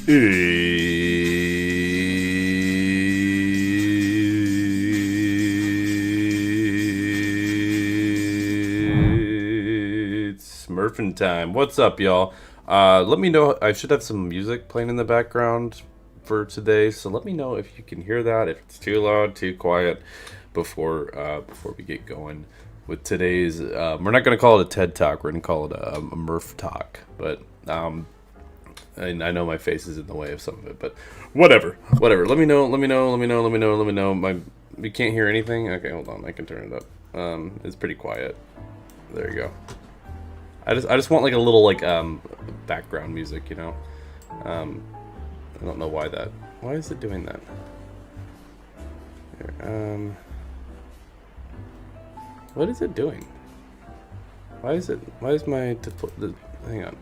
It's Smurfing time. What's up, y'all? Let me know. I should have some music playing in the background for today, so let me know if you can hear that, if it's too loud, too quiet, before we get going with today's. We're not going to call it a TED Talk. We're going to call it a Murph Talk, but and I know my face is in the way of some of it, but whatever. Let me know. You can't hear anything? Okay, hold on. I can turn it up. It's pretty quiet. There you go. I just want like a little background music, you know. I don't know why is it doing that? Here, what is it doing? Why is my hang on.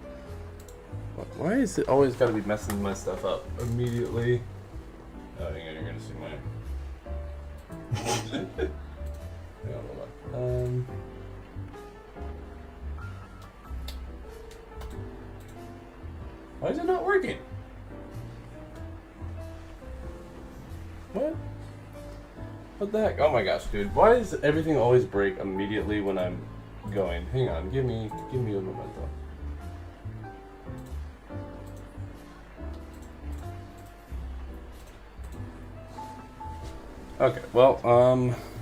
Why is it always got to be messing my stuff up immediately? Oh, hang on, you're gonna see mine. Hang on, hold on. Why is it not working? What? What the heck? Oh my gosh, dude! Why does everything always break immediately when I'm going? Hang on, give me a memento. Okay, well,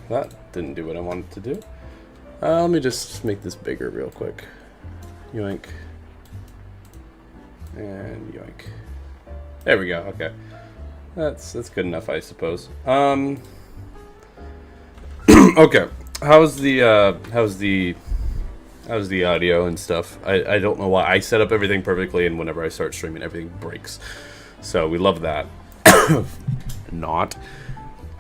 that didn't do what I wanted to do. Let me just make this bigger real quick. Yoink. And yoink. There we go, okay. That's good enough, I suppose. Okay. How's the audio and stuff? I don't know why. I set up everything perfectly, and whenever I start streaming, everything breaks. So we love that. Not.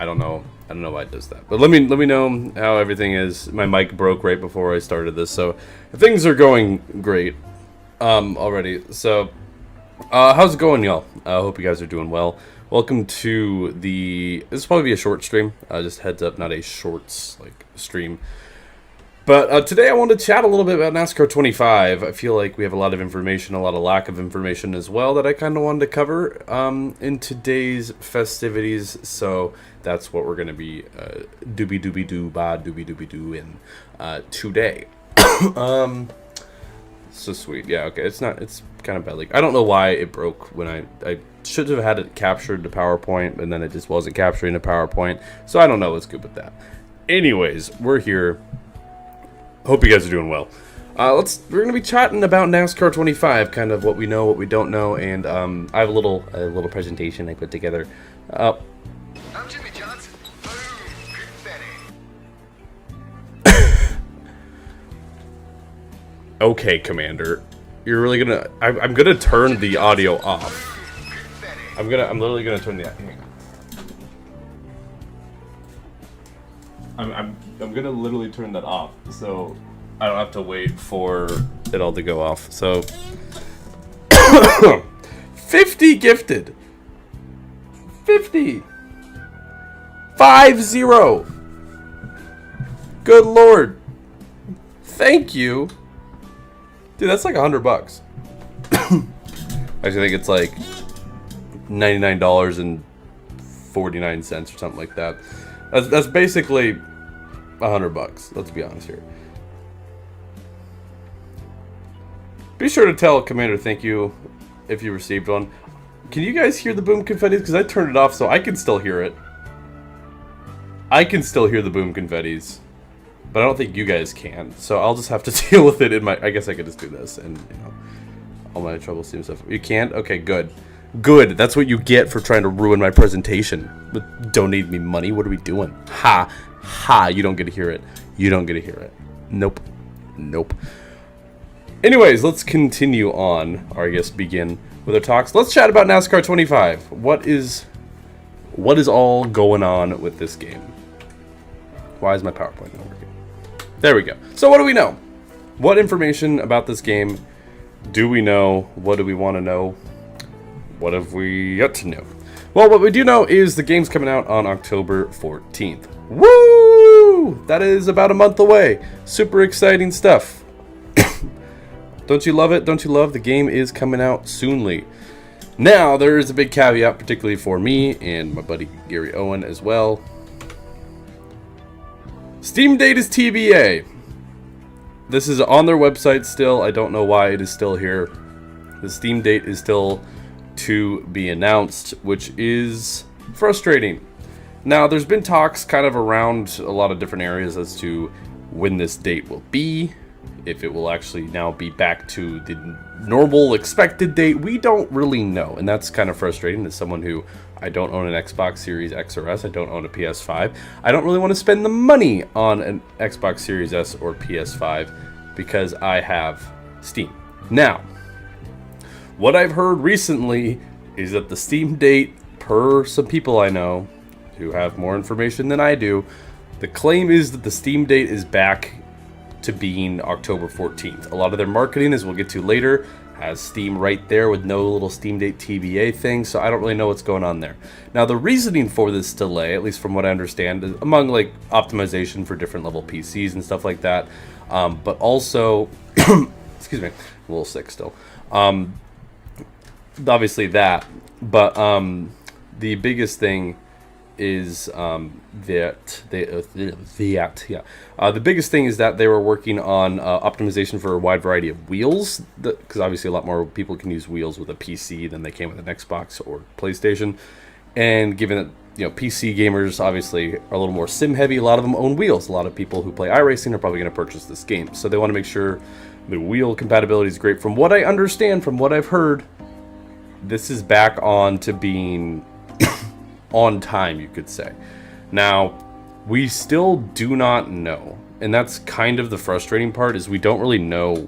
I don't know why it does that. But let me know how everything is. My mic broke right before I started this, so things are going great already. So how's it going, y'all? I hope you guys are doing well. Welcome to this will probably be a short stream. Just heads up, not a shorts stream. But today I want to chat a little bit about NASCAR 25. I feel like we have a lot of information, a lot of lack of information as well that I kind of wanted to cover in today's festivities. So that's what we're going to be doobie-doo-ba-doobie-dooby-doo in today. So sweet. Yeah, okay. It's kind of bad. I don't know why it broke when I should have had it captured to PowerPoint, and then it just wasn't capturing the PowerPoint. So I don't know what's good with that. Anyways, we're here. Hope you guys are doing well. We're gonna be chatting about NASCAR 25, kind of what we know, what we don't know, and I have a little presentation I put together. I'm Jimmy Johnson. Boom, confetti. Okay, Commander, you're really gonna? I'm gonna turn the audio off. I'm literally gonna turn the. Hang on. I'm gonna literally turn that off, so I don't have to wait for it all to go off. So 50 gifted. 50. 50. Good Lord. Thank you. Dude, that's like $100. Actually, I think it's like $99.49 or something like that. That's basically $100. Let's be honest here. Be sure to tell Commander thank you if you received one. Can you guys hear the boom confettis? Because I turned it off so I can still hear it. I can still hear the boom confettis, but I don't think you guys can. So I'll just have to deal with it in my. I guess I could just do this and all my troublesome stuff. You can't? Okay, good. Good. That's what you get for trying to ruin my presentation. With donating me money. What are we doing? Ha. Ha. You don't get to hear it. You don't get to hear it. Nope. Nope. Anyways, let's continue on, or I guess begin with our talks. Let's chat about NASCAR 25. What is all going on with this game? Why is my PowerPoint not working? There we go. So what do we know? What information about this game do we know? What do we want to know? What have we yet to know? Well, what we do know is the game's coming out on October 14th. Woo! That is about a month away. Super exciting stuff. Don't you love it? Don't you love the game is coming out soonly? Now, there is a big caveat, particularly for me and my buddy Gary Owen as well. Steam date is TBA. This is on their website still. I don't know why it is still here. The Steam date is still to be announced, which is frustrating. Now, there's been talks kind of around a lot of different areas as to when this date will be. If it will actually now be back to the normal expected date, we don't really know. And that's kind of frustrating as someone who, I don't own an Xbox Series X or S. I don't own a PS5. I don't really want to spend the money on an Xbox Series S or PS5 because I have Steam. Now, what I've heard recently is that the Steam date, per some people I know who have more information than I do, the claim is that the Steam date is back to being October 14th. A lot of their marketing, as we'll get to later, has Steam right there with no little Steam date TBA thing, so I don't really know what's going on there. Now, the reasoning for this delay, at least from what I understand, is among like optimization for different level PCs and stuff like that, but also, excuse me, I'm a little sick still. Obviously that, but the biggest thing is the biggest thing is that they were working on optimization for a wide variety of wheels, because obviously a lot more people can use wheels with a PC than they can with an Xbox or PlayStation. And given that PC gamers obviously are a little more sim heavy, a lot of them own wheels. A lot of people who play iRacing are probably going to purchase this game, so they want to make sure the wheel compatibility is great. From what I understand, from what I've heard, this is back on to being on time, you could say. Now, we still do not know, and that's kind of the frustrating part, is we don't really know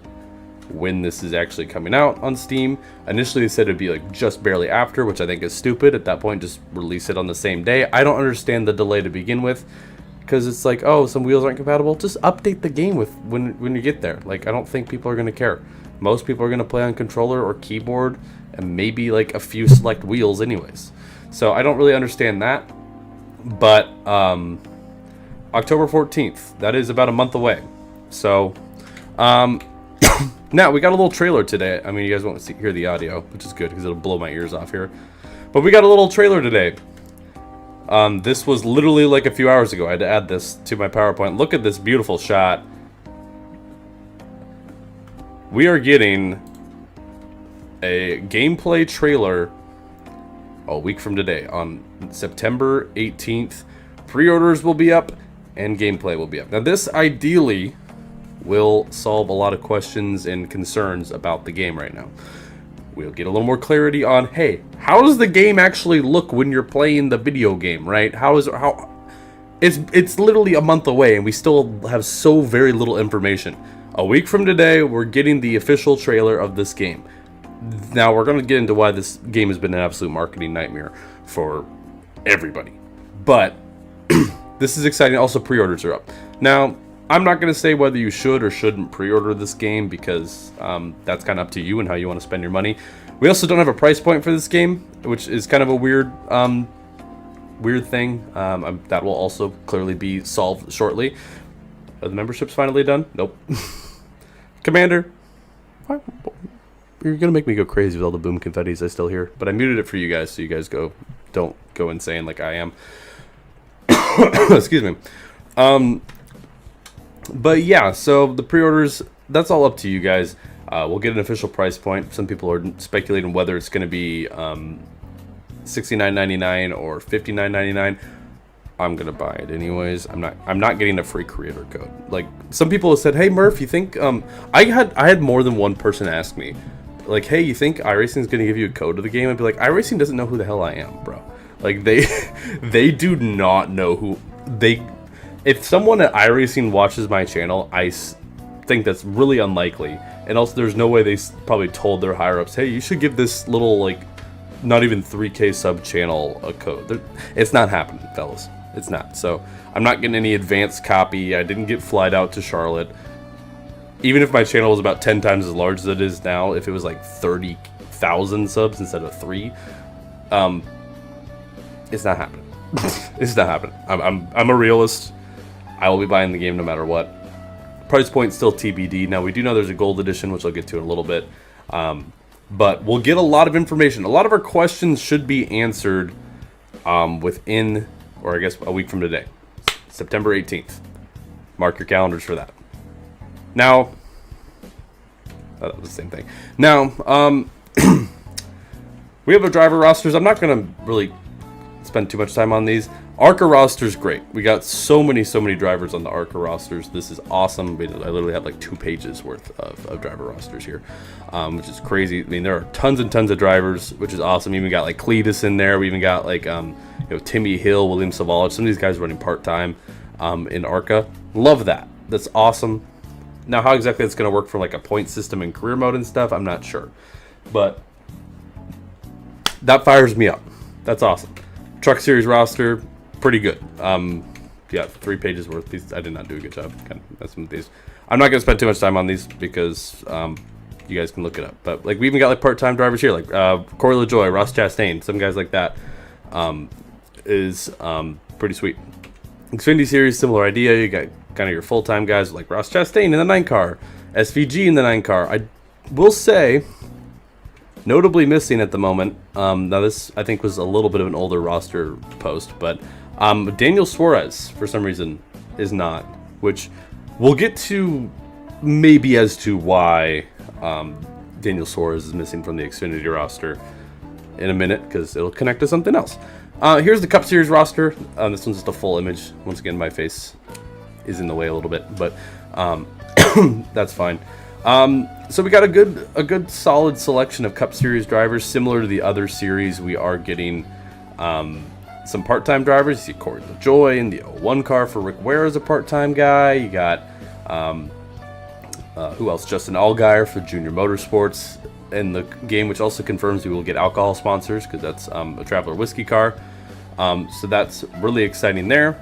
when this is actually coming out on Steam. Initially they said it'd be like just barely after, which I think is stupid. At that point, just release it on the same day. I don't understand the delay to begin with, because it's like, oh, some wheels aren't compatible, just update the game with when you get there. Like, I don't think people are going to care. Most people are going to play on controller or keyboard, and maybe like a few select wheels anyways. So I don't really understand that, but October 14th, that is about a month away. So now we got a little trailer today. I mean, you guys won't hear the audio, which is good because it'll blow my ears off here. But we got a little trailer today. This was literally like a few hours ago. I had to add this to my PowerPoint. Look at this beautiful shot. We are getting a gameplay trailer a week from today on September 18th. Pre-orders will be up and gameplay will be up. Now, this ideally will solve a lot of questions and concerns about the game right now. We'll get a little more clarity on, hey, how does the game actually look when you're playing the video game, right? It's literally a month away and we still have so very little information. A week from today, we're getting the official trailer of this game. Now, we're going to get into why this game has been an absolute marketing nightmare for everybody. But this is exciting. Also, pre-orders are up. Now, I'm not going to say whether you should or shouldn't pre-order this game, because that's kind of up to you and how you want to spend your money. We also don't have a price point for this game, which is kind of a weird thing. That will also clearly be solved shortly. Are the memberships finally done? Nope. Commander, you're gonna make me go crazy with all the boom confettis I still hear. But I muted it for you guys, so you guys don't go insane like I am. Excuse me. But yeah, so the pre-orders, that's all up to you guys. We'll get an official price point. Some people are speculating whether it's gonna be $69.99 or $59.99. I'm gonna buy it anyways. I'm not getting a free creator code. Like, some people have said, hey Murph, you think I had more than one person ask me, like, hey, you think iRacing is gonna give you a code to the game? I'd be like, iRacing doesn't know who the hell I am, bro. Like, they do not know who they. If someone at iRacing watches my channel, I think that's really unlikely. And also, there's no way they probably told their higher ups, hey, you should give this little, like, not even 3K sub channel a code. It's not happening, fellas. It's not. So I'm not getting any advanced copy. I didn't get flied out to Charlotte. Even if my channel was about 10 times as large as it is now, if it was like 30,000 subs instead of 3, it's not happening. It's not happening. I'm a realist. I will be buying the game no matter what. Price point still TBD. Now, we do know there's a gold edition, which I'll get to in a little bit. But we'll get a lot of information. A lot of our questions should be answered within, or I guess a week from today, September 18th. Mark your calendars for that. Now, that was the same thing. Now, we have our driver rosters. I'm not going to really spend too much time on these. ARCA roster's great. We got so many drivers on the ARCA rosters. This is awesome. I literally have like 2 pages worth of driver rosters here, which is crazy. I mean, there are tons and tons of drivers, which is awesome. We even got like Cletus in there. We even got like Timmy Hill, William Savallich. Some of these guys running part-time in ARCA. Love that. That's awesome. Now, how exactly that's going to work for like a point system and career mode and stuff, I'm not sure. But that fires me up. That's awesome. Truck Series roster, pretty good. Yeah, 3 pages worth. These I did not do a good job kind of messing with these. I'm not going to spend too much time on these because you guys can look it up. But like we even got like part-time drivers here, like Corey LaJoy, Ross Chastain, some guys like that is pretty sweet. Xfinity Series, similar idea. You got kind of your full-time guys like Ross Chastain in the 9 car, SVG in the 9 car. I will say, notably missing at the moment. Now this I think was a little bit of an older roster post, but Daniel Suarez for some reason is not, which we'll get to maybe as to why Daniel Suarez is missing from the Xfinity roster in a minute because it'll connect to something else. Here's the Cup Series roster. This one's just a full image. Once again, my face is in the way a little bit, but that's fine. So we got a good solid selection of Cup Series drivers. Similar to the other series, we are getting some part-time drivers. You see Corey LaJoy in the 01 car for Rick Ware as a part-time guy. You got who else? Justin Allgaier for Junior Motorsports in the game, which also confirms we will get alcohol sponsors because that's a Traveler whiskey car. So that's really exciting there.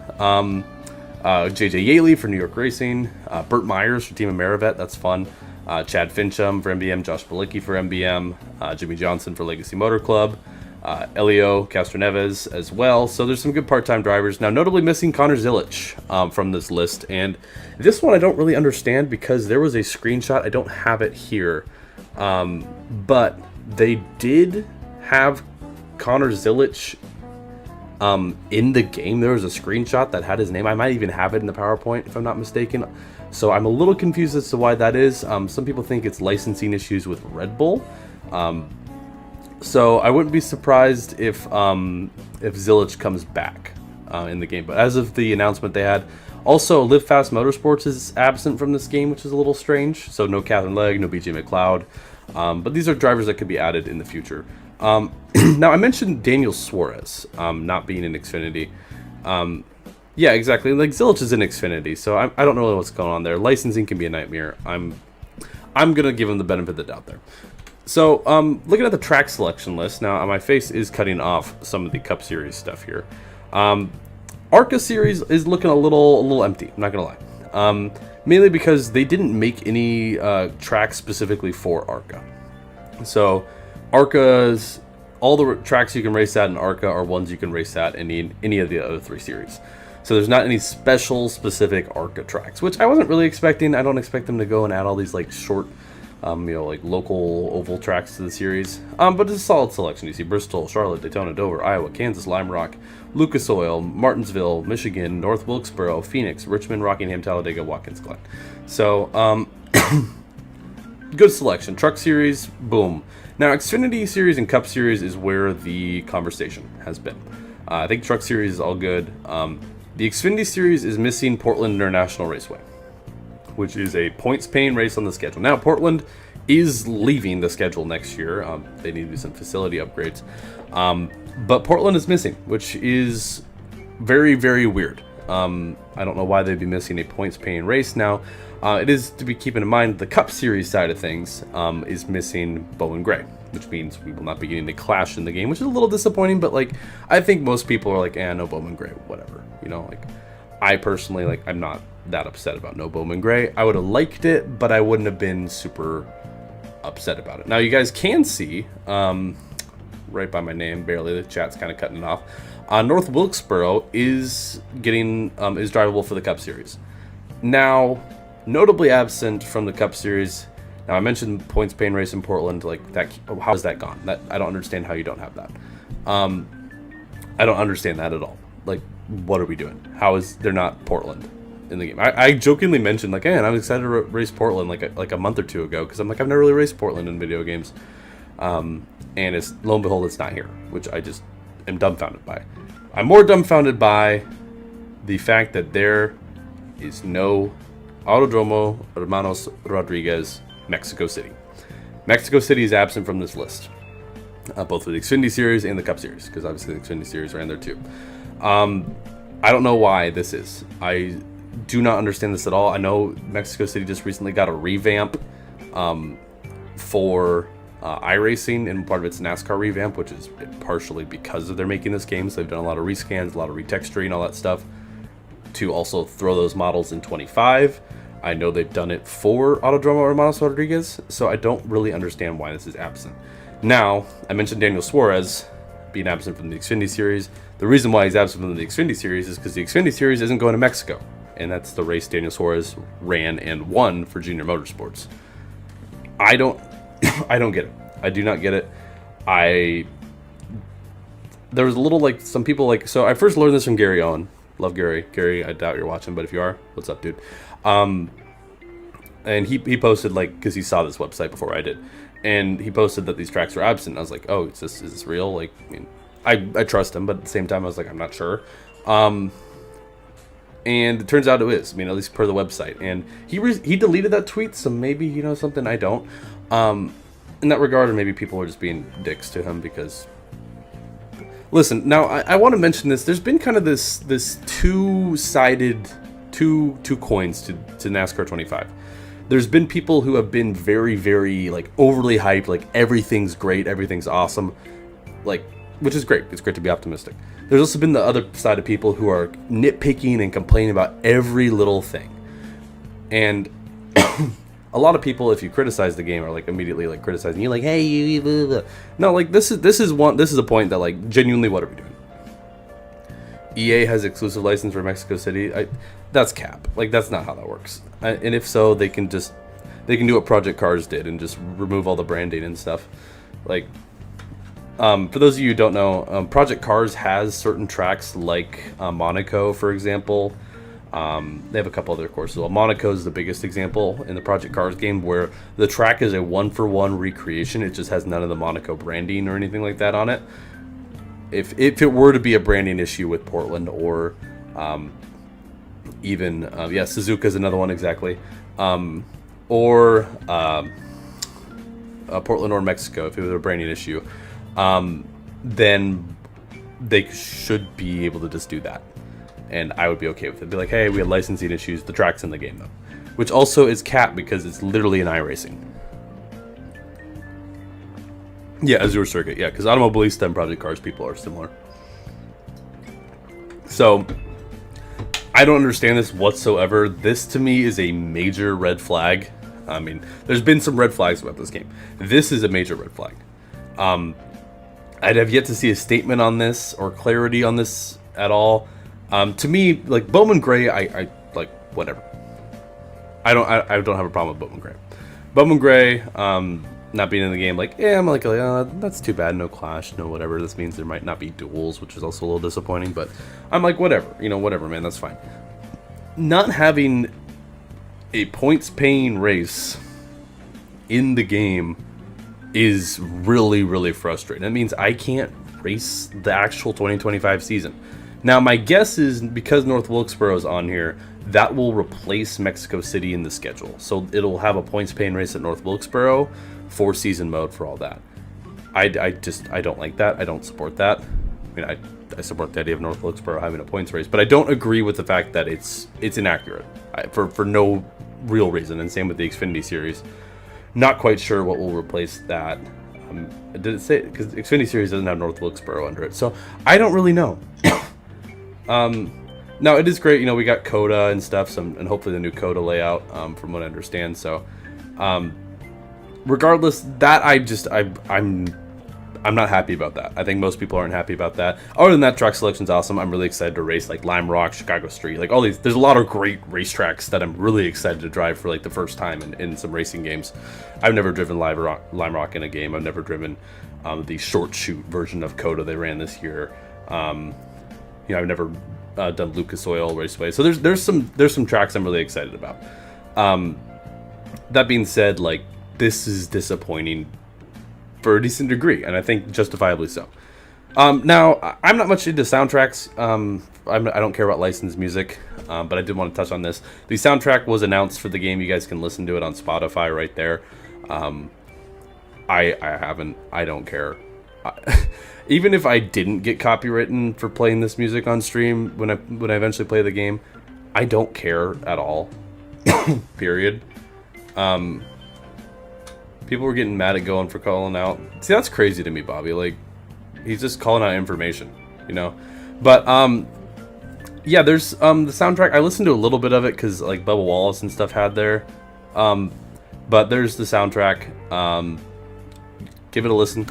JJ Yaley for New York Racing. Burt Myers for Team Amerivet. That's fun. Chad Fincham for MBM. Josh Balicki for MBM. Jimmy Johnson for Legacy Motor Club. Elio Castroneves as well. So there's some good part-time drivers. Now, notably missing Connor Zilich from this list. And this one I don't really understand because there was a screenshot. I don't have it here. But they did have Connor Zilich in the game. There was a screenshot that had his name. I might even have it in the PowerPoint if I'm not mistaken. So I'm a little confused as to why that is. Some people think it's licensing issues with Red Bull. So I wouldn't be surprised if Zilich comes back in the game. But as of the announcement they had, also Live Fast Motorsports is absent from this game, which is a little strange. So no Catherine Legg, no BJ McLeod. But these are drivers that could be added in the future. Now, I mentioned Daniel Suarez not being in Xfinity. Yeah, exactly. Like, Zilich is in Xfinity, so I don't know what's going on there. Licensing can be a nightmare. I'm going to give him the benefit of the doubt there. So, looking at the track selection list, now my face is cutting off some of the Cup Series stuff here. ARCA Series is looking a little empty, I'm not going to lie. Mainly because they didn't make any tracks specifically for ARCA. So, ARCA's, all the tracks you can race at in ARCA are ones you can race at in any of the other 3 series. So there's not any special specific ARCA tracks, which I wasn't really expecting. I don't expect them to go and add all these like short, like local oval tracks to the series. But it's a solid selection. You see Bristol, Charlotte, Daytona, Dover, Iowa, Kansas, Lime Rock, Lucas Oil, Martinsville, Michigan, North Wilkesboro, Phoenix, Richmond, Rockingham, Talladega, Watkins Glen. So good selection. Truck Series, boom. Now, Xfinity Series and Cup Series is where the conversation has been. I think Truck Series is all good. The Xfinity Series is missing Portland International Raceway, which is a points-paying race on the schedule. Now, Portland is leaving the schedule next year. They need to do some facility upgrades. But Portland is missing, which is very, very weird. I don't know why they'd be missing a points-paying race. Now, it is to be keeping in mind the Cup Series side of things is missing Bowman Gray, which means we will not be getting the clash in the game, which is a little disappointing. But like, I think most people are like, no Bowman Gray, whatever. You know, like I personally, like, I'm not that upset about no Bowman Gray. I would have liked it, but I wouldn't have been super upset about it. Now, you guys can see right by my name, barely. The chat's kind of cutting it off. North Wilkesboro is getting is drivable for the Cup Series. Now, notably absent from the Cup Series. Now, I mentioned points pain race in Portland. Like, that, how has that gone? That, I don't understand how you don't have that. I don't understand that at all. Like, what are we doing? How is there not Portland in the game? I jokingly mentioned, like, man, I'm excited to race Portland like a month or two ago, because I'm like, I've never really raced Portland in video games. And it's, lo and behold, it's not here, which I just am dumbfounded by. I'm more dumbfounded by the fact that there is no Autodromo Hermanos Rodriguez Mexico City. Mexico City is absent from this list, both for the Xfinity Series and the Cup Series, because obviously the Xfinity Series ran there too. I don't know why this is. I do not understand this at all. I know Mexico City just recently got a revamp for iRacing, and part of its NASCAR revamp, which is partially because of they're making this game. So they've done a lot of rescans, a lot of retexturing, all that stuff to also throw those models in 25. I know they've done it for Autodromo Hermanos Rodriguez, so I don't really understand why this is absent. Now, I mentioned Daniel Suarez being absent from the Xfinity Series. The reason why he's absent from the Xfinity Series is because the Xfinity Series isn't going to Mexico, and that's the race Daniel Suarez ran and won for Junior Motorsports. I don't get it. I do not get it. There was a little, like, some people, like, so I first learned this from Gary Owen. Love Gary. Gary, I doubt you're watching, but if you are, what's up, dude? And he posted, like, because he saw this website before I did, and he posted that these tracks were absent. I was like, oh, is this real? Like, I mean, I trust him, but at the same time, I was like, I'm not sure. And it turns out it is. I mean, at least per the website. And he deleted that tweet, so maybe he knows something I don't. In that regard, or maybe people are just being dicks to him because... Listen, now, I want to mention this. There's been kind of this two-sided, two coins to NASCAR 25. There's been people who have been very, very, like, overly hyped, like, everything's great, everything's awesome, like, which is great. It's great to be optimistic. There's also been the other side of people who are nitpicking and complaining about every little thing. And a lot of people, if you criticize the game, are like immediately like criticizing you, like, hey, you blah, blah. No, like, this is a point that, like, genuinely, what are we doing? EA has exclusive license for Mexico City. That's cap. Like, that's not how that works. And if so, they can do what Project Cars did and just remove all the branding and stuff. Like, for those of you who don't know, Project Cars has certain tracks like Monaco, for example. They have a couple other courses. Well, Monaco is the biggest example in the Project Cars game, where the track is a one-for-one recreation. It just has none of the Monaco branding or anything like that on it. If it were to be a branding issue with Portland, or even Suzuka is another one, exactly, or Portland or Mexico, if it was a branding issue, then they should be able to just do that. And I would be okay with it. Be like, hey, we had licensing issues. The track's in the game, though. Which also is capped because it's literally an iRacing. Yeah, Azure Circuit. Yeah, because Automobilista and Project Cars people are similar. So, I don't understand this whatsoever. This, to me, is a major red flag. I mean, there's been some red flags about this game. This is a major red flag. I'd have yet to see a statement on this or clarity on this at all. To me, like, Bowman Gray, I like, whatever. I don't have a problem with Bowman Gray. Bowman Gray, not being in the game, like, yeah, I'm like, that's too bad, no clash, no whatever. This means there might not be duels, which is also a little disappointing, but I'm like, whatever, whatever, man, that's fine. Not having a points-paying race in the game is really, really frustrating. That means I can't race the actual 2025 season. Now, my guess is because North Wilkesboro is on here, that will replace Mexico City in the schedule. So it'll have a points-paying race at North Wilkesboro for season mode for all that. I don't like that. I don't support that. I mean, I support the idea of North Wilkesboro having a points race, but I don't agree with the fact that it's inaccurate for no real reason. And same with the Xfinity Series. Not quite sure what will replace that. Did it say? Because Xfinity Series doesn't have North Wilkesboro under it, so I don't really know. Now it is great, we got Coda and stuff, and hopefully the new Coda layout, from what I understand. So, regardless, that I'm I'm not happy about that. I think most people aren't happy about that. Other than that, track selection's awesome. I'm really excited to race like Lime Rock, Chicago Street, like all these. There's a lot of great racetracks that I'm really excited to drive for like the first time in some racing games. I've never driven Lime Rock in a game. I've never driven the short shoot version of Coda they ran this year. I've never done Lucas Oil Raceway. So there's some tracks I'm really excited about. That being said, like, this is disappointing for a decent degree, and I think justifiably so. Now, I'm not much into soundtracks. I don't care about licensed music, but I did want to touch on this. The soundtrack was announced for the game. You guys can listen to it on Spotify right there. I don't care. Even if I didn't get copywritten for playing this music on stream when I eventually play the game, I don't care at all. Period. People were getting mad at Going for calling out. See, that's crazy to me, Bobby. Like, he's just calling out information, you know? But, yeah, there's, the soundtrack. I listened to a little bit of it because, like, Bubba Wallace and stuff had there. But there's the soundtrack. Give it a listen.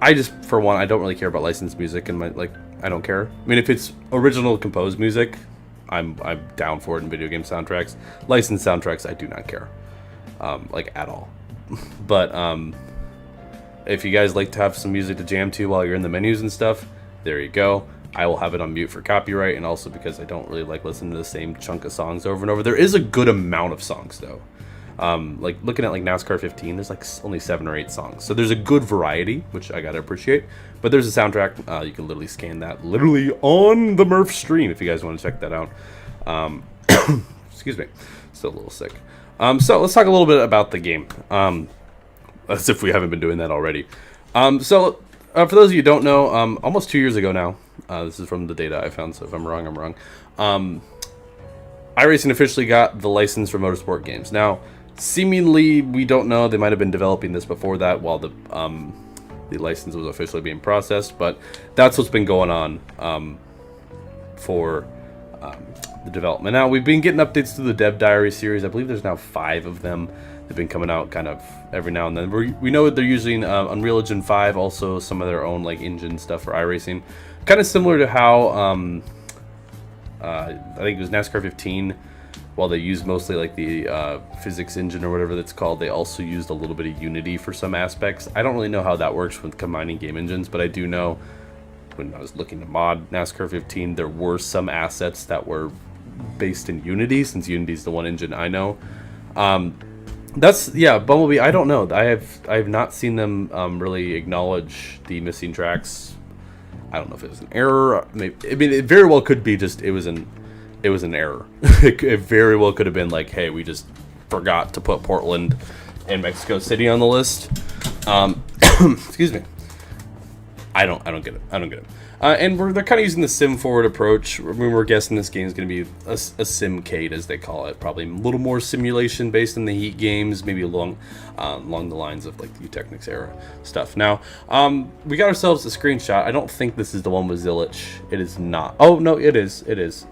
I just, for one, I don't really care about licensed music, and I don't care. I mean, if it's original composed music, I'm down for it in video game soundtracks. Licensed soundtracks, I do not care, like, at all. But if you guys like to have some music to jam to while you're in the menus and stuff, there you go. I will have it on mute for copyright, and also because I don't really like listening to the same chunk of songs over and over. There is a good amount of songs, though. Like, looking at, like, NASCAR 15, there's, like, only 7 or 8 songs. So there's a good variety, which I gotta appreciate. But there's a soundtrack. You can literally scan that literally on the Murph stream if you guys want to check that out. Excuse me. Still a little sick. So let's talk a little bit about the game. As if we haven't been doing that already. For those of you who don't know, almost 2 years ago now, this is from the data I found, so if I'm wrong, I'm wrong. iRacing officially got the license for motorsport games. Now, seemingly, we don't know. They might have been developing this before that while the license was officially being processed, but that's what's been going on for the development. Now, we've been getting updates to the Dev Diary series. I believe there's now 5 of them. They've been coming out kind of every now and then. We know that they're using Unreal Engine 5, also some of their own like engine stuff for iRacing. Kind of similar to how I think it was NASCAR 15. While they used mostly like the physics engine or whatever that's called, they also used a little bit of Unity for some aspects. I don't really know how that works with combining game engines, but I do know when I was looking to mod NASCAR 15, there were some assets that were based in Unity, since Unity's the one engine I know. Bumblebee. I don't know. I have not seen them really acknowledge the missing tracks. I don't know if it was an error. Maybe, I mean, it very well could be just it was an error. It very well could have been like, hey, we just forgot to put Portland and Mexico City on the list. Excuse me. I don't get it. And they're kind of using the sim forward approach. I mean, we're guessing this game is going to be a simcade, as they call it. Probably a little more simulation based in the Heat games, maybe along the lines of like the Technics era stuff. Now, we got ourselves a screenshot. I don't think this is the one with Zilich. It is not. Oh no, it is. It is.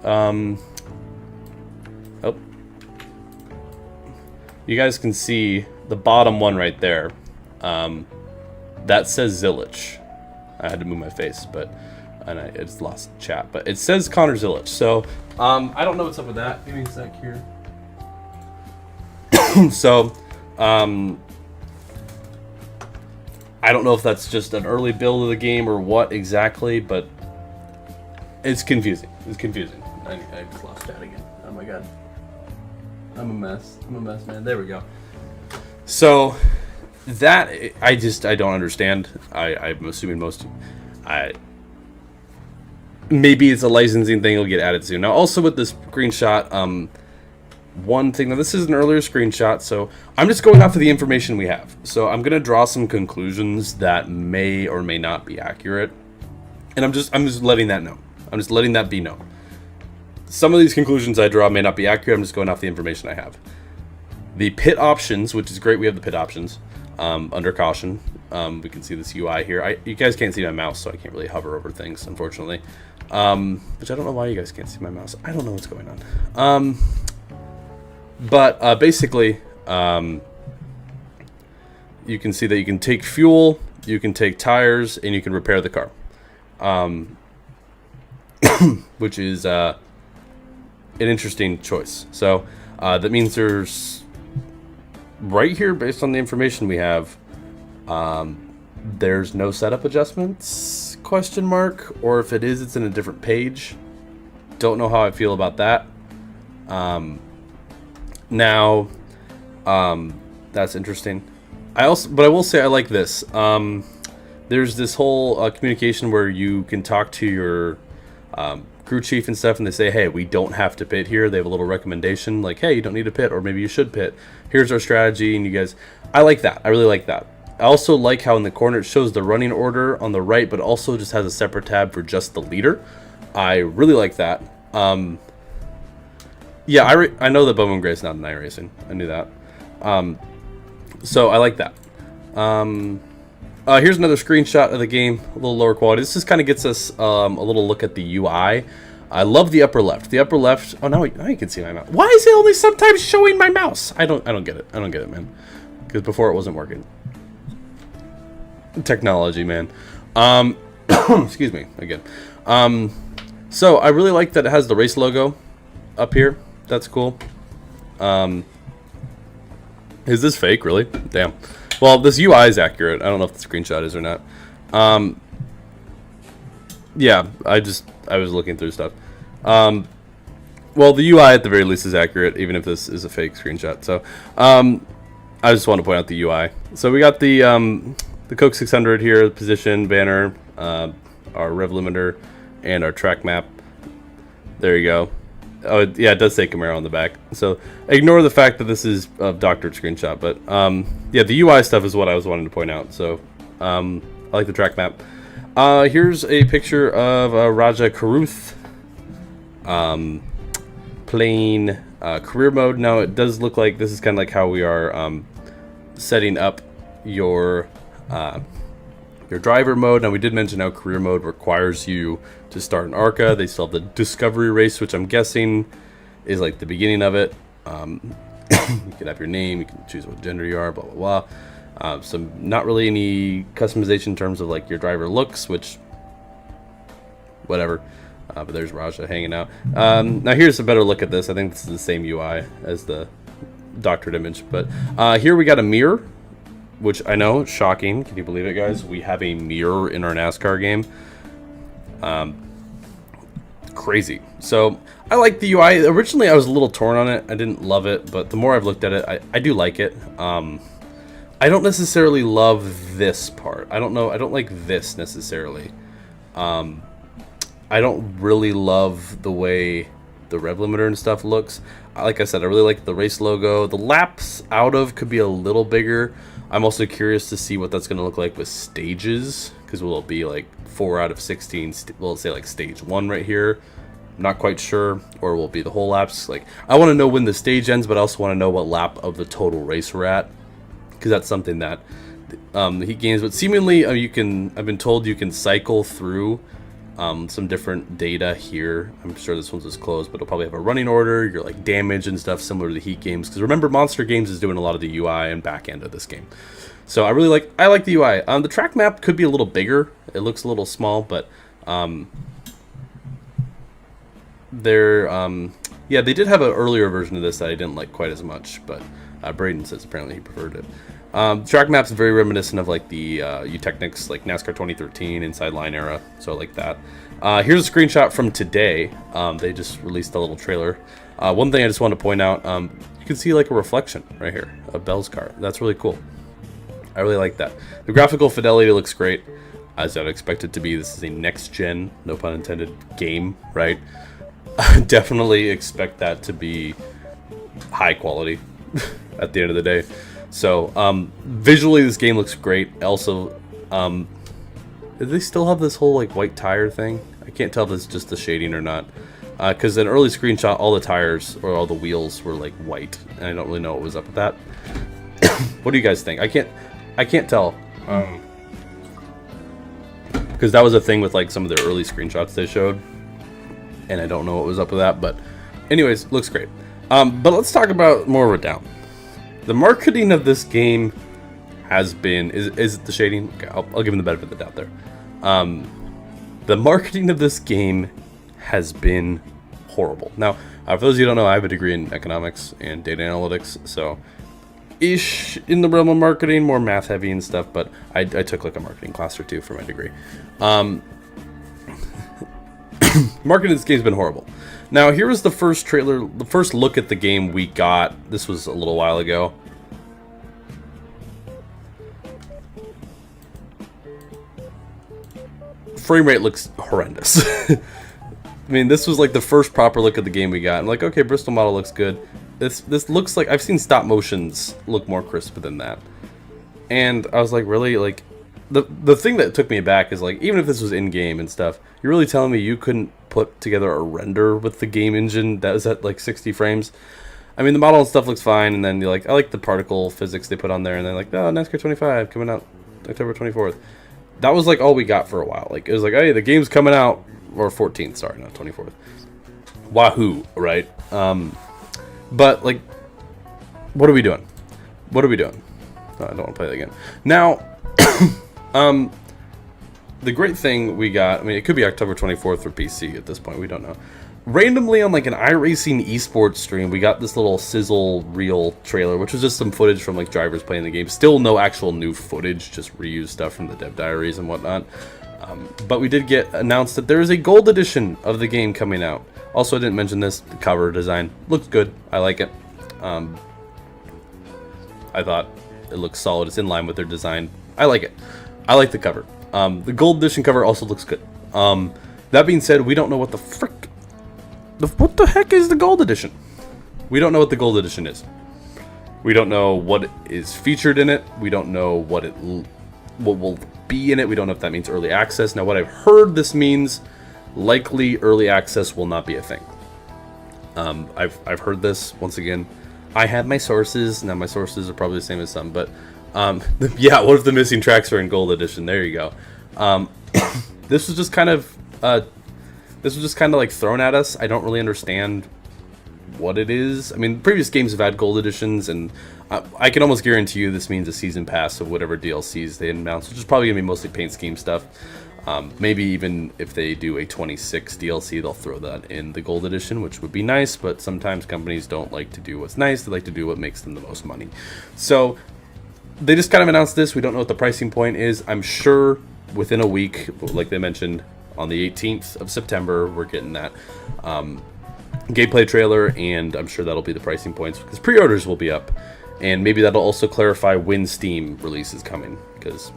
You guys can see the bottom one right there. That says Zilich. I had to move my face, and I just lost chat. But it says Connor Zilich. So, I don't know what's up with that. Give me a sec here. So, I don't know if that's just an early build of the game or what exactly, but it's confusing. It's confusing. I just lost chat again. Oh my god. I'm a mess, man. There we go. So, that, I don't understand. I'm assuming maybe it's a licensing thing. It'll get added soon. Now, also with this screenshot, one thing, now this is an earlier screenshot, so I'm just going off of the information we have. So I'm going to draw some conclusions that may or may not be accurate. And I'm just letting that know. I'm just letting that be known. Some of these conclusions I draw may not be accurate. I'm just going off the information I have. The pit options, which is great. We have the pit options. Under caution, we can see this UI here. You guys can't see my mouse, so I can't really hover over things, unfortunately. Which I don't know why you guys can't see my mouse. I don't know what's going on. But basically, you can see that you can take fuel you can take tires and you can repair the car, which is an interesting choice. So that means there's right here, based on the information we have, there's no setup adjustments, question mark, or if it is, it's in a different page. Don't know how I feel about that. Now, that's interesting. But I will say I like this. There's this whole communication where you can talk to your crew chief and stuff, and they say, hey, we don't have to pit here. They have a little recommendation like, hey, you don't need to pit, or maybe you should pit. Here's our strategy, and you guys, I like that. I really like that. I also like how in the corner it shows the running order on the right, but also just has a separate tab for just the leader. I really like that. Yeah, I know that Bowman Gray's not in iRacing. I knew that. So I like that. Here's another screenshot of the game, a little lower quality. This just kind of gets us a little look at the UI. I love the upper left. The upper left. Oh, now you can see my mouse. Why is it only sometimes showing my mouse? I don't get it. I don't get it, man. Because before it wasn't working. Technology, man. Excuse me again. So I really like that it has the race logo up here. That's cool. Is this fake, really? Damn. Well, this UI is accurate. I don't know if the screenshot is or not. Yeah, I was looking through stuff. Well, the UI at the very least is accurate, even if this is a fake screenshot. So, I just want to point out the UI. So we got the Coke 600 here, position, banner, our rev limiter, and our track map. There you go. Oh, yeah, it does say Camaro on the back. So ignore the fact that this is a doctored screenshot. But yeah, the UI stuff is what I was wanting to point out. So I like the track map. Here's a picture of Raja Karuth playing career mode. Now it does look like this is kind of like how we are setting up your driver mode. Now we did mention how career mode requires you to start an ARCA. They still have the discovery race, which I'm guessing is like the beginning of it. You can have your name, you can choose what gender you are, blah blah blah. So not really any customization in terms of like your driver looks, which whatever. But there's Raja hanging out. Now here's a better look at this. I think this is the same UI as the doctored image, but here we got a mirror, which I know, shocking. Can you believe it, guys? We have a mirror in our NASCAR game. Crazy. So I like the UI. Originally, I was a little torn on it. I didn't love it, but the more I've looked at it, I do like it. I don't necessarily love this part. I don't know. I don't like this necessarily. I don't really love the way the rev limiter and stuff looks. Like I said, I really like the race logo. The laps out of could be a little bigger. I'm also curious to see what that's going to look like with stages, because will it be like 4 out of 16? Will it say like stage 1 right here? I'm not quite sure. Or will it be the whole laps? Like, I want to know when the stage ends, but I also want to know what lap of the total race we're at, because that's something that the Heat games. But seemingly, I've been told you can cycle through some different data here. I'm sure this one's just closed, but it'll probably have a running order, your like damage and stuff similar to the Heat games. Because remember, Monster Games is doing a lot of the UI and back end of this game. So I like the UI. The track map could be a little bigger. It looks a little small, but yeah, they did have an earlier version of this that I didn't like quite as much, but Braden says apparently he preferred it. Track map's very reminiscent of like the Eutechnics, like NASCAR 2013 Inside Line era, so I like that. Here's a screenshot from today. They just released a little trailer. One thing I just want to point out, you can see like a reflection right here of Bell's car. That's really cool. I really like that. The graphical fidelity looks great, as I'd expect it to be. This is a next-gen, no pun intended, game, right? I definitely expect that to be high quality at the end of the day. So, visually this game looks great. Also, do they still have this whole like white tire thing? I can't tell if it's just the shading or not. Because in an early screenshot, all the tires or all the wheels were like white, and I don't really know what was up with that. What do you guys think? I can't tell. Because that was a thing with like some of the early screenshots they showed, and I don't know what was up with that. But, anyways, looks great. But let's talk about more of it down. The marketing of this game has been is it the shading? Okay, I'll give him the benefit of the doubt there. The marketing of this game has been horrible. Now, for those of you who don't know, I have a degree in economics and data analytics, so ish in the realm of marketing, more math heavy and stuff. But I took like a marketing class or two for my degree. Marketing of this game's been horrible. Now, here was the first trailer, the first look at the game we got. This was a little while ago. Frame rate looks horrendous. I mean, this was like the first proper look at the game we got. I'm like, okay, Bristol model looks good. This looks like, I've seen stop motions look more crisp than that. And I was like, really? Like, the thing that took me aback is, like, even if this was in-game and stuff, you're really telling me you couldn't put together a render with the game engine that was at like 60 frames? I mean, the model and stuff looks fine, and then you're like, I like the particle physics they put on there, and they're like, oh, NASCAR 25 coming out October 24th. That was like all we got for a while. Like, it was like, hey, the game's coming out, or 14th, sorry, not 24th. Wahoo, right? But like, what are we doing? What are we doing? Oh, I don't want to play that again. Now, the great thing we got, I mean, it could be October 24th for PC at this point, we don't know. Randomly on like an iRacing esports stream, we got this little sizzle reel trailer, which was just some footage from like drivers playing the game. Still no actual new footage, just reused stuff from the dev diaries and whatnot. But we did get announced that there is a gold edition of the game coming out. Also, I didn't mention this, the cover design looks good. I like it. I thought it looks solid. It's in line with their design. I like it. I like the cover. The gold edition cover also looks good. That being said, we don't know what the frick... what the heck is the gold edition? We don't know what the gold edition is. We don't know what is featured in it. We don't know what will be in it. We don't know if that means early access. Now, what I've heard this means, likely early access will not be a thing. I've heard this once again. I have my sources. Now, my sources are probably the same as some, but yeah. What if the missing tracks are in gold edition? There you go. This was just kind of like thrown at us. I don't really understand what it is. I mean, previous games have had gold editions, and I can almost guarantee you this means a season pass of whatever DLCs they announce, which is probably going to be mostly paint scheme stuff. Maybe even if they do a 26 DLC, they'll throw that in the gold edition, which would be nice, but sometimes companies don't like to do what's nice. They like to do what makes them the most money. So they just kind of announced this. We don't know what the pricing point is. I'm sure within a week, like they mentioned, on the 18th of September, we're getting that gameplay trailer, and I'm sure that'll be the pricing points, because pre-orders will be up, and maybe that'll also clarify when Steam release is coming, because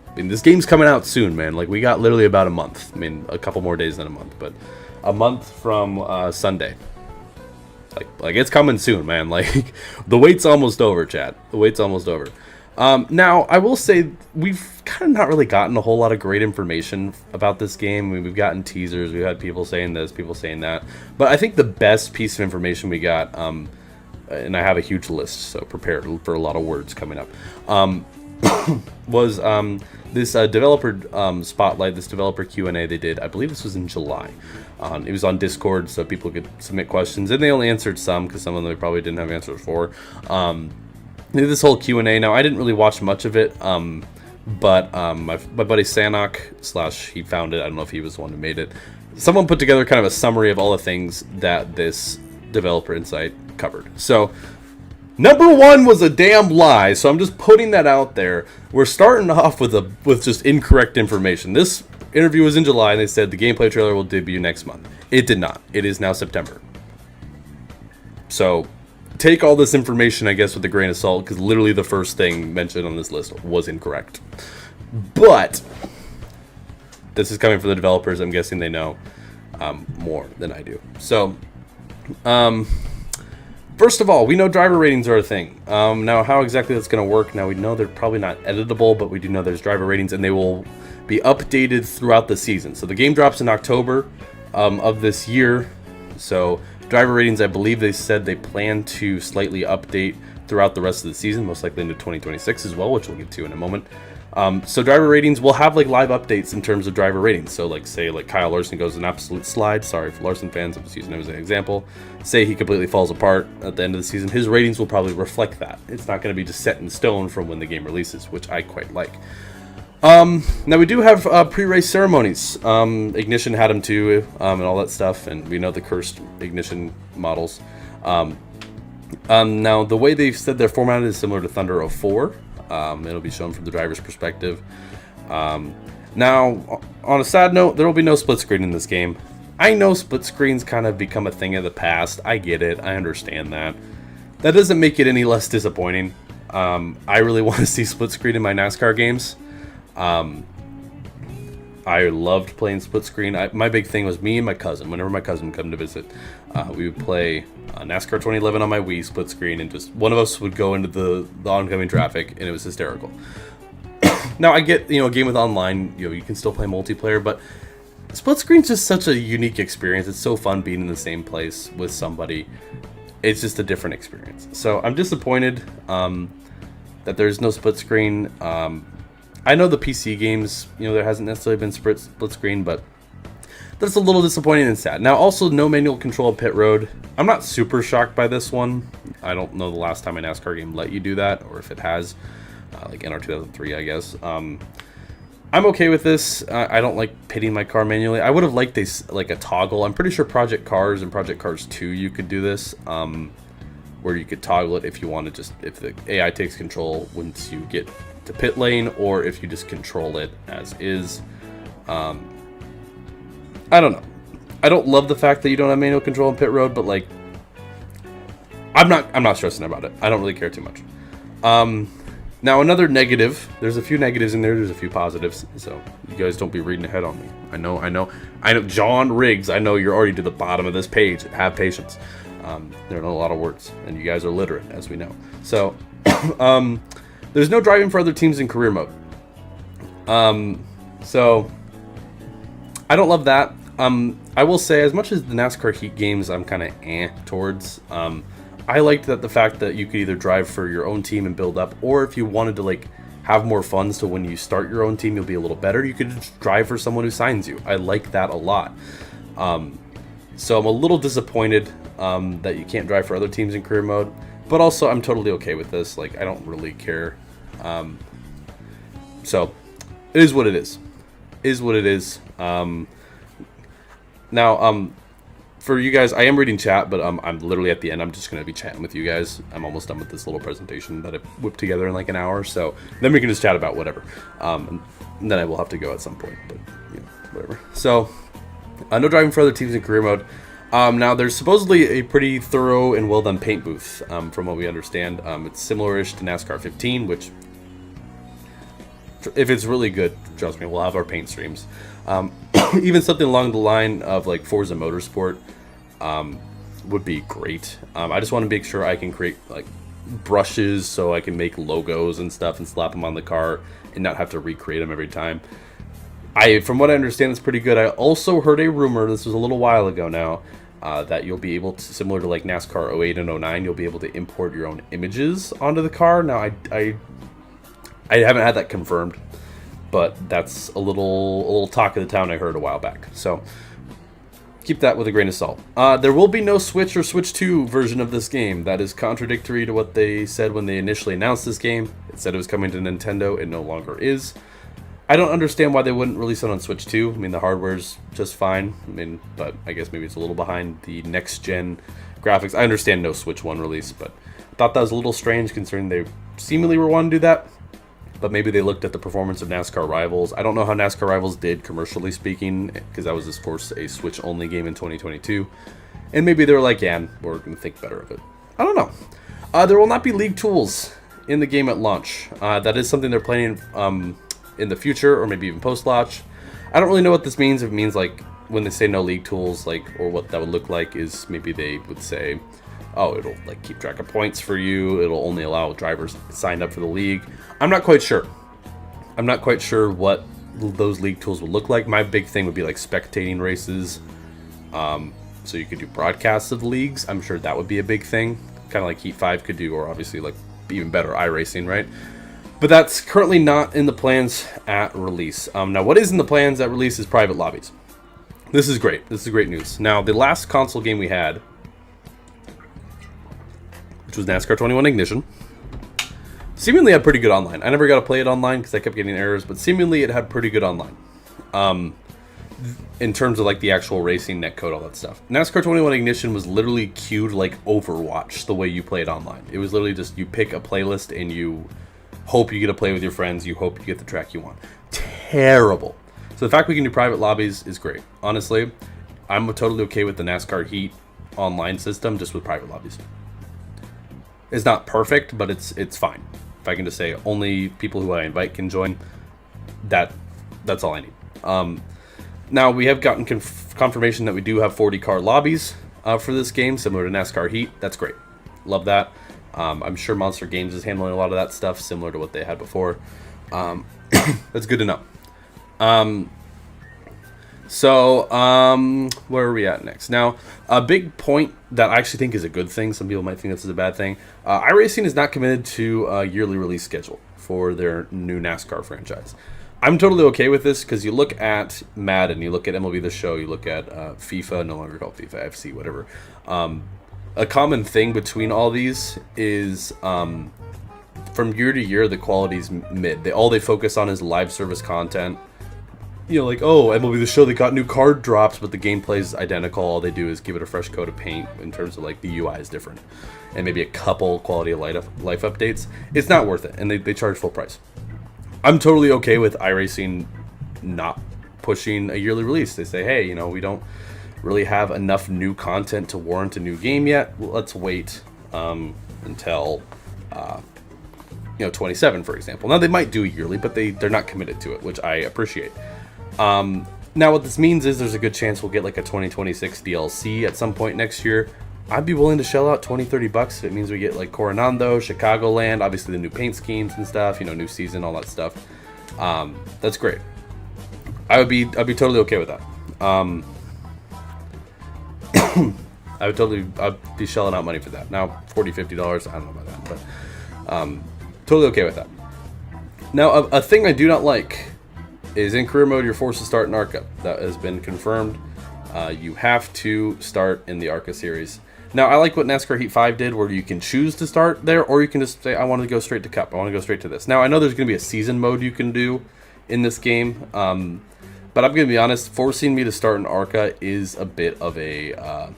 I mean, this game's coming out soon, man. Like, we got literally about a month. I mean, a couple more days than a month, but a month from Sunday. Like it's coming soon, man. Like, the wait's almost over, chat. The wait's almost over. Now, I will say, we've kind of not really gotten a whole lot of great information about this game. I mean, we've gotten teasers, we've had people saying this, people saying that. But I think the best piece of information we got, and I have a huge list, so prepare for a lot of words coming up, was this developer spotlight, this developer Q&A they did. I believe this was in July. It was on Discord, so people could submit questions, and they only answered some, because some of them they probably didn't have answers for. They did this whole Q&A. Now, I didn't really watch much of it, but my buddy Sanok, he found it, I don't know if he was the one who made it, someone put together kind of a summary of all the things that this developer insight covered. So, number one was a damn lie, so I'm just putting that out there. We're starting off with just incorrect information. This interview was in July, and they said the gameplay trailer will debut next month. It did not. It is now September. So, take all this information, I guess, with a grain of salt, because literally the first thing mentioned on this list was incorrect. But this is coming from the developers. I'm guessing they know more than I do. So, first of all, we know driver ratings are a thing. Now, how exactly that's going to work, now we know they're probably not editable, but we do know there's driver ratings, and they will be updated throughout the season. So the game drops in October of this year. So driver ratings, I believe they said they plan to slightly update throughout the rest of the season, most likely into 2026 as well, which we'll get to in a moment. So driver ratings will have like live updates in terms of driver ratings. So like say like Kyle Larson goes an absolute slide. Sorry for Larson fans, I'm just using him as an example. Say he completely falls apart at the end of the season. His ratings will probably reflect that. It's not going to be just set in stone from when the game releases, which I quite like. Now we do have pre-race ceremonies. Ignition had them too, and all that stuff, and we know the cursed Ignition models. Now the way they've said they're formatted is similar to Thunder 04. It'll be shown from the driver's perspective. Now, on a sad note, there will be no split screen in this game. I know split screens kind of become a thing of the past. I get it. I understand that. That doesn't make it any less disappointing. I really want to see split screen in my NASCAR games. I loved playing split screen. My big thing was me and my cousin. Whenever my cousin would come to visit, we would play NASCAR 2011 on my Wii split screen, and just one of us would go into the oncoming traffic, and it was hysterical. Now I get, a game with online, you can still play multiplayer, but split screen's just such a unique experience. It's so fun being in the same place with somebody. It's just a different experience. So I'm disappointed that there's no split screen. I know the PC games, there hasn't necessarily been split screen, but that's a little disappointing and sad. Now, also, no manual control of pit road. I'm not super shocked by this one. I don't know the last time a NASCAR game let you do that, or if it has, like NR 2003, I guess. I'm okay with this. I don't like pitting my car manually. I would have liked this, like a toggle. I'm pretty sure Project Cars and Project Cars 2, you could do this, where you could toggle it if you want to if the AI takes control once you get to pit lane, or if you just control it as is. I don't know. I don't love the fact that you don't have manual control in pit road, but like, I'm not stressing about it. I don't really care too much. Now another negative. There's a few negatives in there. There's a few positives. So you guys don't be reading ahead on me. I know. John Riggs. I know you're already to the bottom of this page. Have patience. There are not a lot of words, and you guys are literate, as we know. So, there's no driving for other teams in career mode. So I don't love that. I will say, as much as the NASCAR Heat games, I'm kind of towards. I liked the fact that you could either drive for your own team and build up, or if you wanted to like have more fun, so when you start your own team, you'll be a little better. You could just drive for someone who signs you. I like that a lot. So I'm a little disappointed that you can't drive for other teams in career mode, but also I'm totally okay with this. Like, I don't really care. So it is what it is. Now, for you guys, I am reading chat, but I'm literally at the end. I'm just going to be chatting with you guys. I'm almost done with this little presentation that I whipped together in like an hour. So then we can just chat about whatever. And then I will have to go at some point, but whatever. So no driving for other teams in career mode. Now, there's supposedly a pretty thorough and well-done paint booth, from what we understand. It's similar-ish to NASCAR 15, which, if it's really good, trust me, we'll have our paint streams. Even something along the line of like Forza Motorsport would be great. I just want to make sure I can create like brushes so I can make logos and stuff and slap them on the car and not have to recreate them every time. From what I understand, it's pretty good. I also heard a rumor, this was a little while ago now, that you'll be able to, similar to like NASCAR 08 and 09, you'll be able to import your own images onto the car. Now, I haven't had that confirmed, but that's a little talk of the town I heard a while back. So keep that with a grain of salt. There will be no Switch or Switch 2 version of this game. That is contradictory to what they said when they initially announced this game. It said it was coming to Nintendo. It no longer is. I don't understand why they wouldn't release it on Switch 2. I mean, the hardware's just fine. But I guess maybe it's a little behind the next-gen graphics. I understand no Switch 1 release, but I thought that was a little strange considering they seemingly were wanting to do that. But maybe they looked at the performance of NASCAR Rivals. I don't know how NASCAR Rivals did, commercially speaking, because that was, of course, a Switch-only game in 2022. And maybe they were like, yeah, we're going to think better of it. I don't know. There will not be League tools in the game at launch. That is something they're planning in the future, or maybe even post-launch. I don't really know what this means. If it means, like, when they say no League tools, like, or what that would look like is maybe they would say, oh, it'll like keep track of points for you. It'll only allow drivers signed up for the league. I'm not quite sure. I'm not quite sure what those league tools would look like. My big thing would be like spectating races. So you could do broadcasts of leagues. I'm sure that would be a big thing. Kind of like Heat 5 could do, or obviously like even better iRacing, right? But that's currently not in the plans at release. Now, what is in the plans at release is private lobbies. This is great. This is great news. Now, the last console game we had, which was NASCAR 21 Ignition, seemingly had pretty good online. I never got to play it online because I kept getting errors, but seemingly it had pretty good online. In terms of like the actual racing, netcode, all that stuff. NASCAR 21 Ignition was literally queued like Overwatch the way you play it online. It was literally just you pick a playlist and you hope you get to play with your friends. You hope you get the track you want. Terrible. So the fact we can do private lobbies is great. Honestly, I'm totally okay with the NASCAR Heat online system just with private lobbies. It's not perfect, but it's fine. If I can just say only people who I invite can join, that's all I need. Now, we have gotten confirmation that we do have 40 car lobbies for this game, similar to NASCAR Heat. That's great. Love that. I'm sure Monster Games is handling a lot of that stuff, similar to what they had before. That's good to know. Where are we at next? Now, a big point that I actually think is a good thing, some people might think this is a bad thing, iRacing is not committed to a yearly release schedule for their new NASCAR franchise. I'm totally okay with this because you look at Madden, you look at MLB The Show, you look at FIFA, no longer called FIFA, FC, whatever. A common thing between all these is from year to year, the quality's mid. All they focus on is live service content. You know, like, oh, MLB The Show, they got new card drops, but the gameplay's identical. All they do is give it a fresh coat of paint in terms of, like, the UI is different. And maybe a couple quality of life updates. It's not worth it, and they charge full price. I'm totally okay with iRacing not pushing a yearly release. They say, hey, you know, we don't really have enough new content to warrant a new game yet. Let's wait until 27, for example. Now, they might do yearly, but they're not committed to it, which I appreciate. Now, what this means is there's a good chance we'll get like a 2026 DLC at some point next year. I'd be willing to shell out $20-$30 if it means we get like Coronado, Chicagoland, obviously the new paint schemes and stuff, you know, new season, all that stuff. That's great. I'd be totally okay with that. I'd be shelling out money for that. Now, $40-$50, I don't know about that, but totally okay with that. Now, a thing I do not like is in career mode, you're forced to start in ARCA. That has been confirmed. You have to start in the ARCA series. Now, I like what NASCAR Heat 5 did, where you can choose to start there, or you can just say, I want to go straight to Cup. I want to go straight to this. Now, I know there's going to be a season mode you can do in this game, but I'm going to be honest, forcing me to start in ARCA is a bit of a,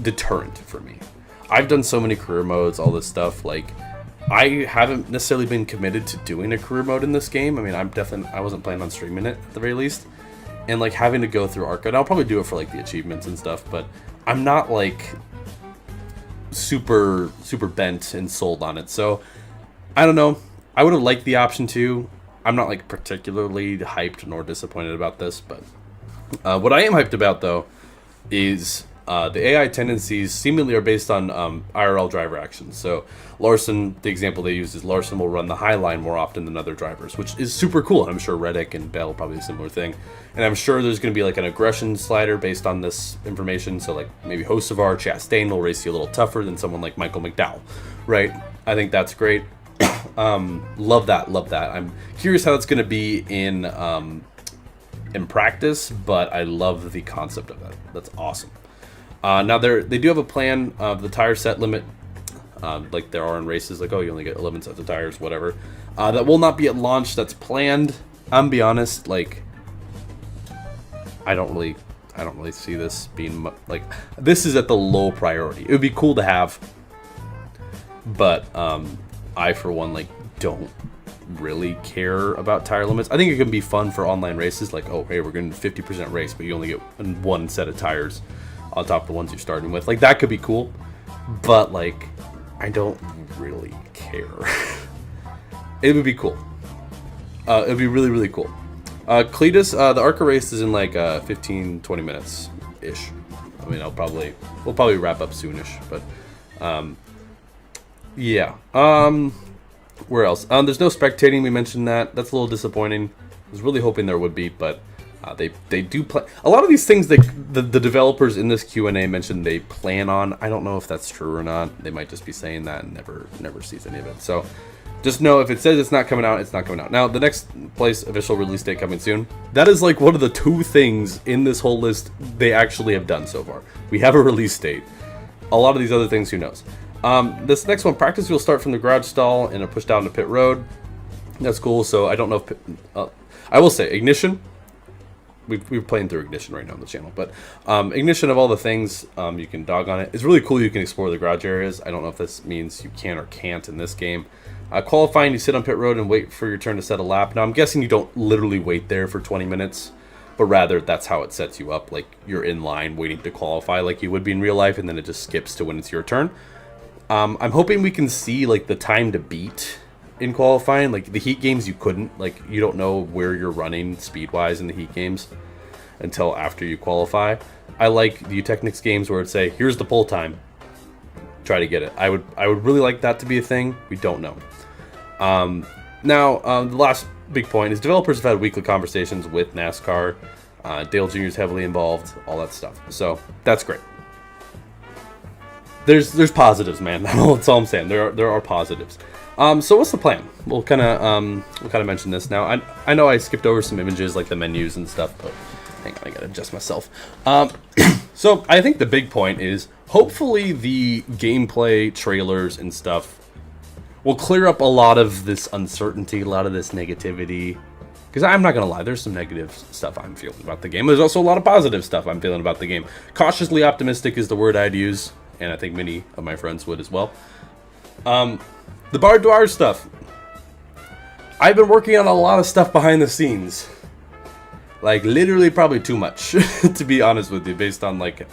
deterrent for me. I've done so many career modes, all this stuff, like, I haven't necessarily been committed to doing a career mode in this game. I mean, I wasn't planning on streaming it at the very least. And like having to go through ARCA, and I'll probably do it for like the achievements and stuff, but I'm not like super bent and sold on it. So I don't know. I would have liked the option too. I'm not like particularly hyped nor disappointed about this, but what I am hyped about though is the AI tendencies seemingly are based on IRL driver actions. So Larson, the example they use is Larson will run the high line more often than other drivers, which is super cool. I'm sure Reddick and Bell probably a similar thing. And I'm sure there's going to be like an aggression slider based on this information. So like maybe Hocevar, Chastain will race you a little tougher than someone like Michael McDowell, right? I think that's great. Love that. I'm curious how that's going to be in practice, but I love the concept of that. That's awesome. Now they do have a plan of the tire set limit, like there are in races, like, oh, you only get 11 sets of tires, whatever. That will not be at launch. That's planned. I'm gonna be honest, like, I don't really see this being like, this is at the low priority. It would be cool to have, but I for one like don't really care about tire limits. I think it can be fun for online races, like, oh, hey, we're going to 50% race, but you only get one set of tires on top of the ones you're starting with. Like, that could be cool, but like, I don't really care. It would be cool. It would be really, really cool. Cletus, the ARCA race is in like 15-20 minutes ish. I mean, we'll probably wrap up soonish, but yeah. Where else? There's no spectating. We mentioned that. That's a little disappointing. I was really hoping there would be, but they do play a lot of these things that the developers in this Q&A mentioned they plan on. I don't know if that's true or not. They might just be saying that and never sees any of it. So Just know if it says it's not coming out, it's not coming out. Now, the next place, official release date coming soon. That is like one of the 2 things in this whole list they actually have done so far. We have a release date. A lot of these other things, who knows? This next one, practice will start from the garage stall and a push down to pit road. That's cool. So I don't know if I will say ignition. We're playing through ignition right now on the channel, but ignition of all the things you can dog on it. It's really cool. You can explore the garage areas. I don't know if this means you can or can't in this game. Qualifying, you sit on pit road and wait for your turn to set a lap. Now I'm guessing you don't literally wait there for 20 minutes, but rather that's how it sets you up. Like you're in line waiting to qualify like you would be in real life, and then it just skips to when it's your turn. I'm hoping we can see like the time to beat in qualifying. Like the heat games, you couldn't. Like you don't know where you're running speed wise in the heat games until after you qualify. I like the Technics games where it say, here's the pole time, try to get it. I would really like that to be a thing. We don't know. The last big point is developers have had weekly conversations with NASCAR. Dale Jr. is heavily involved, all that stuff. So that's great. There's positives, man. That's all I'm saying. There are positives. So what's the plan? We'll kind of mention this now. I know I skipped over some images like the menus and stuff, but hang on, I gotta adjust myself. So I think the big point is hopefully the gameplay trailers and stuff will clear up a lot of this uncertainty, a lot of this negativity. Because I'm not gonna lie, there's some negative stuff I'm feeling about the game. There's also a lot of positive stuff I'm feeling about the game. Cautiously optimistic is the word I'd use, and I think many of my friends would as well. The barbed wire stuff. I've been working on a lot of stuff behind the scenes. Like literally probably too much, to be honest with you, based on like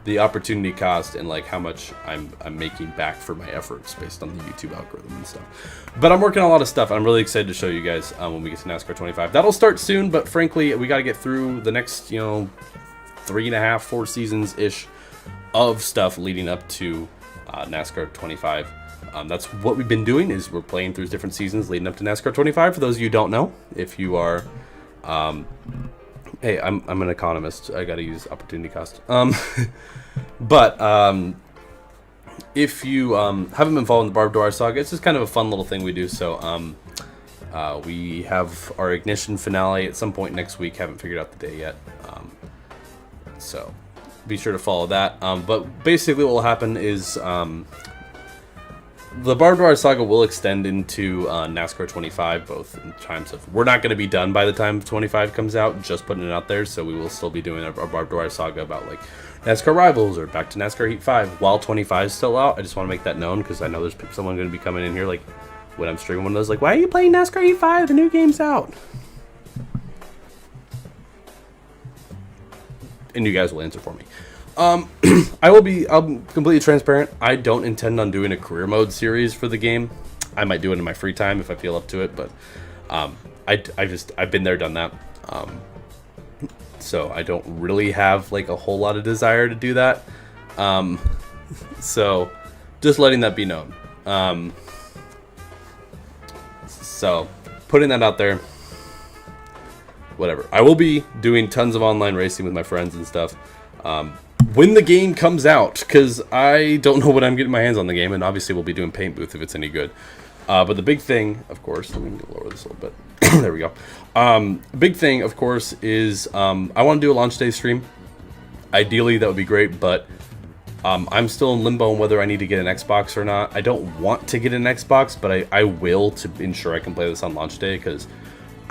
the opportunity cost and like how much I'm making back for my efforts based on the YouTube algorithm and stuff. But I'm working on a lot of stuff. I'm really excited to show you guys when we get to NASCAR 25. That'll start soon, but frankly, we got to get through the next 3.5, 4 seasons ish of stuff leading up to NASCAR 25. That's what we've been doing, is we're playing through different seasons leading up to NASCAR 25. For those of you who don't know, if you are hey, I'm an economist, I gotta use opportunity cost. But if you haven't been following the barbed wire saga, it's just kind of a fun little thing we do. So we have our ignition finale at some point next week. Haven't figured out the day yet, so be sure to follow that. But basically what will happen is the barbed wire saga will extend into NASCAR 25, both in terms of we're not going to be done by the time 25 comes out, just putting it out there. So we will still be doing our barbed wire saga about like NASCAR Rivals or back to NASCAR Heat 5 while 25 is still out. I just want to make that known because I know there's someone going to be coming in here like when I'm streaming one of those, like, why are you playing NASCAR Heat 5? The new game's out. And you guys will answer for me. I'm completely transparent. I don't intend on doing a career mode series for the game. I might do it in my free time if I feel up to it, but I've been there, done that. So I don't really have like a whole lot of desire to do that. So just letting that be known. So putting that out there. Whatever. I will be doing tons of online racing with my friends and stuff. When the game comes out, because I don't know when I'm getting my hands on the game, and obviously we'll be doing Paint Booth if it's any good. But the big thing, of course, let me lower this a little bit. There we go. Big thing, of course, is I want to do a launch day stream. Ideally, that would be great, but I'm still in limbo on whether I need to get an Xbox or not. I don't want to get an Xbox, but I will to ensure I can play this on launch day, because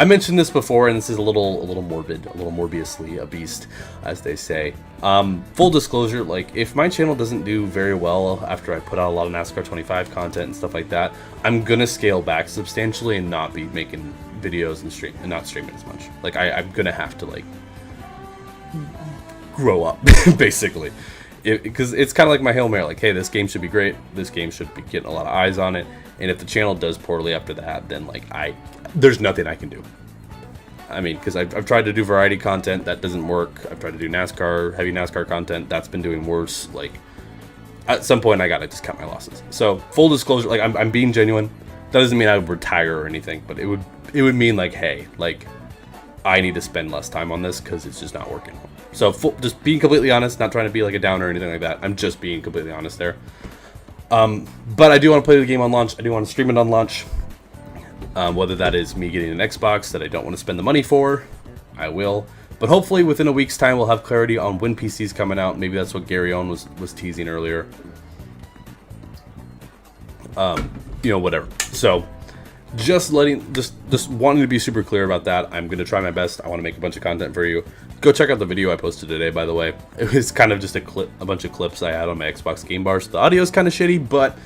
I mentioned this before, and this is a little morbid, a little morbiously obese, as they say. Full disclosure, like, if my channel doesn't do very well after I put out a lot of NASCAR 25 content and stuff like that, I'm gonna scale back substantially and not be making videos and not streaming as much. Like, I'm gonna have to, like, grow up, basically. Because it's kind of like my Hail Mary, like, hey, this game should be great, this game should be getting a lot of eyes on it, and if the channel does poorly after that, then, like, there's nothing I can do. I mean, because I've tried to do variety content, that doesn't work. I've tried to do NASCAR, heavy NASCAR content, that's been doing worse. Like, at some point, I gotta just cut my losses. So, full disclosure, like, I'm being genuine. That doesn't mean I would retire or anything, but it would mean, like, hey, like, I need to spend less time on this because it's just not working. So, just being completely honest, not trying to be like a downer or anything like that. I'm just being completely honest there. But I do want to play the game on launch. I do want to stream it on launch. Whether that is me getting an Xbox that I don't want to spend the money for, I will. But hopefully within a week's time we'll have clarity on when PC's coming out. Maybe that's what Gary Owen was teasing earlier. You know, whatever. So just wanting to be super clear about that. I'm going to try my best. I want to make a bunch of content for you. Go check out the video I posted today, by the way. It was kind of just a bunch of clips I had on my Xbox game bar. So the audio is kind of shitty, but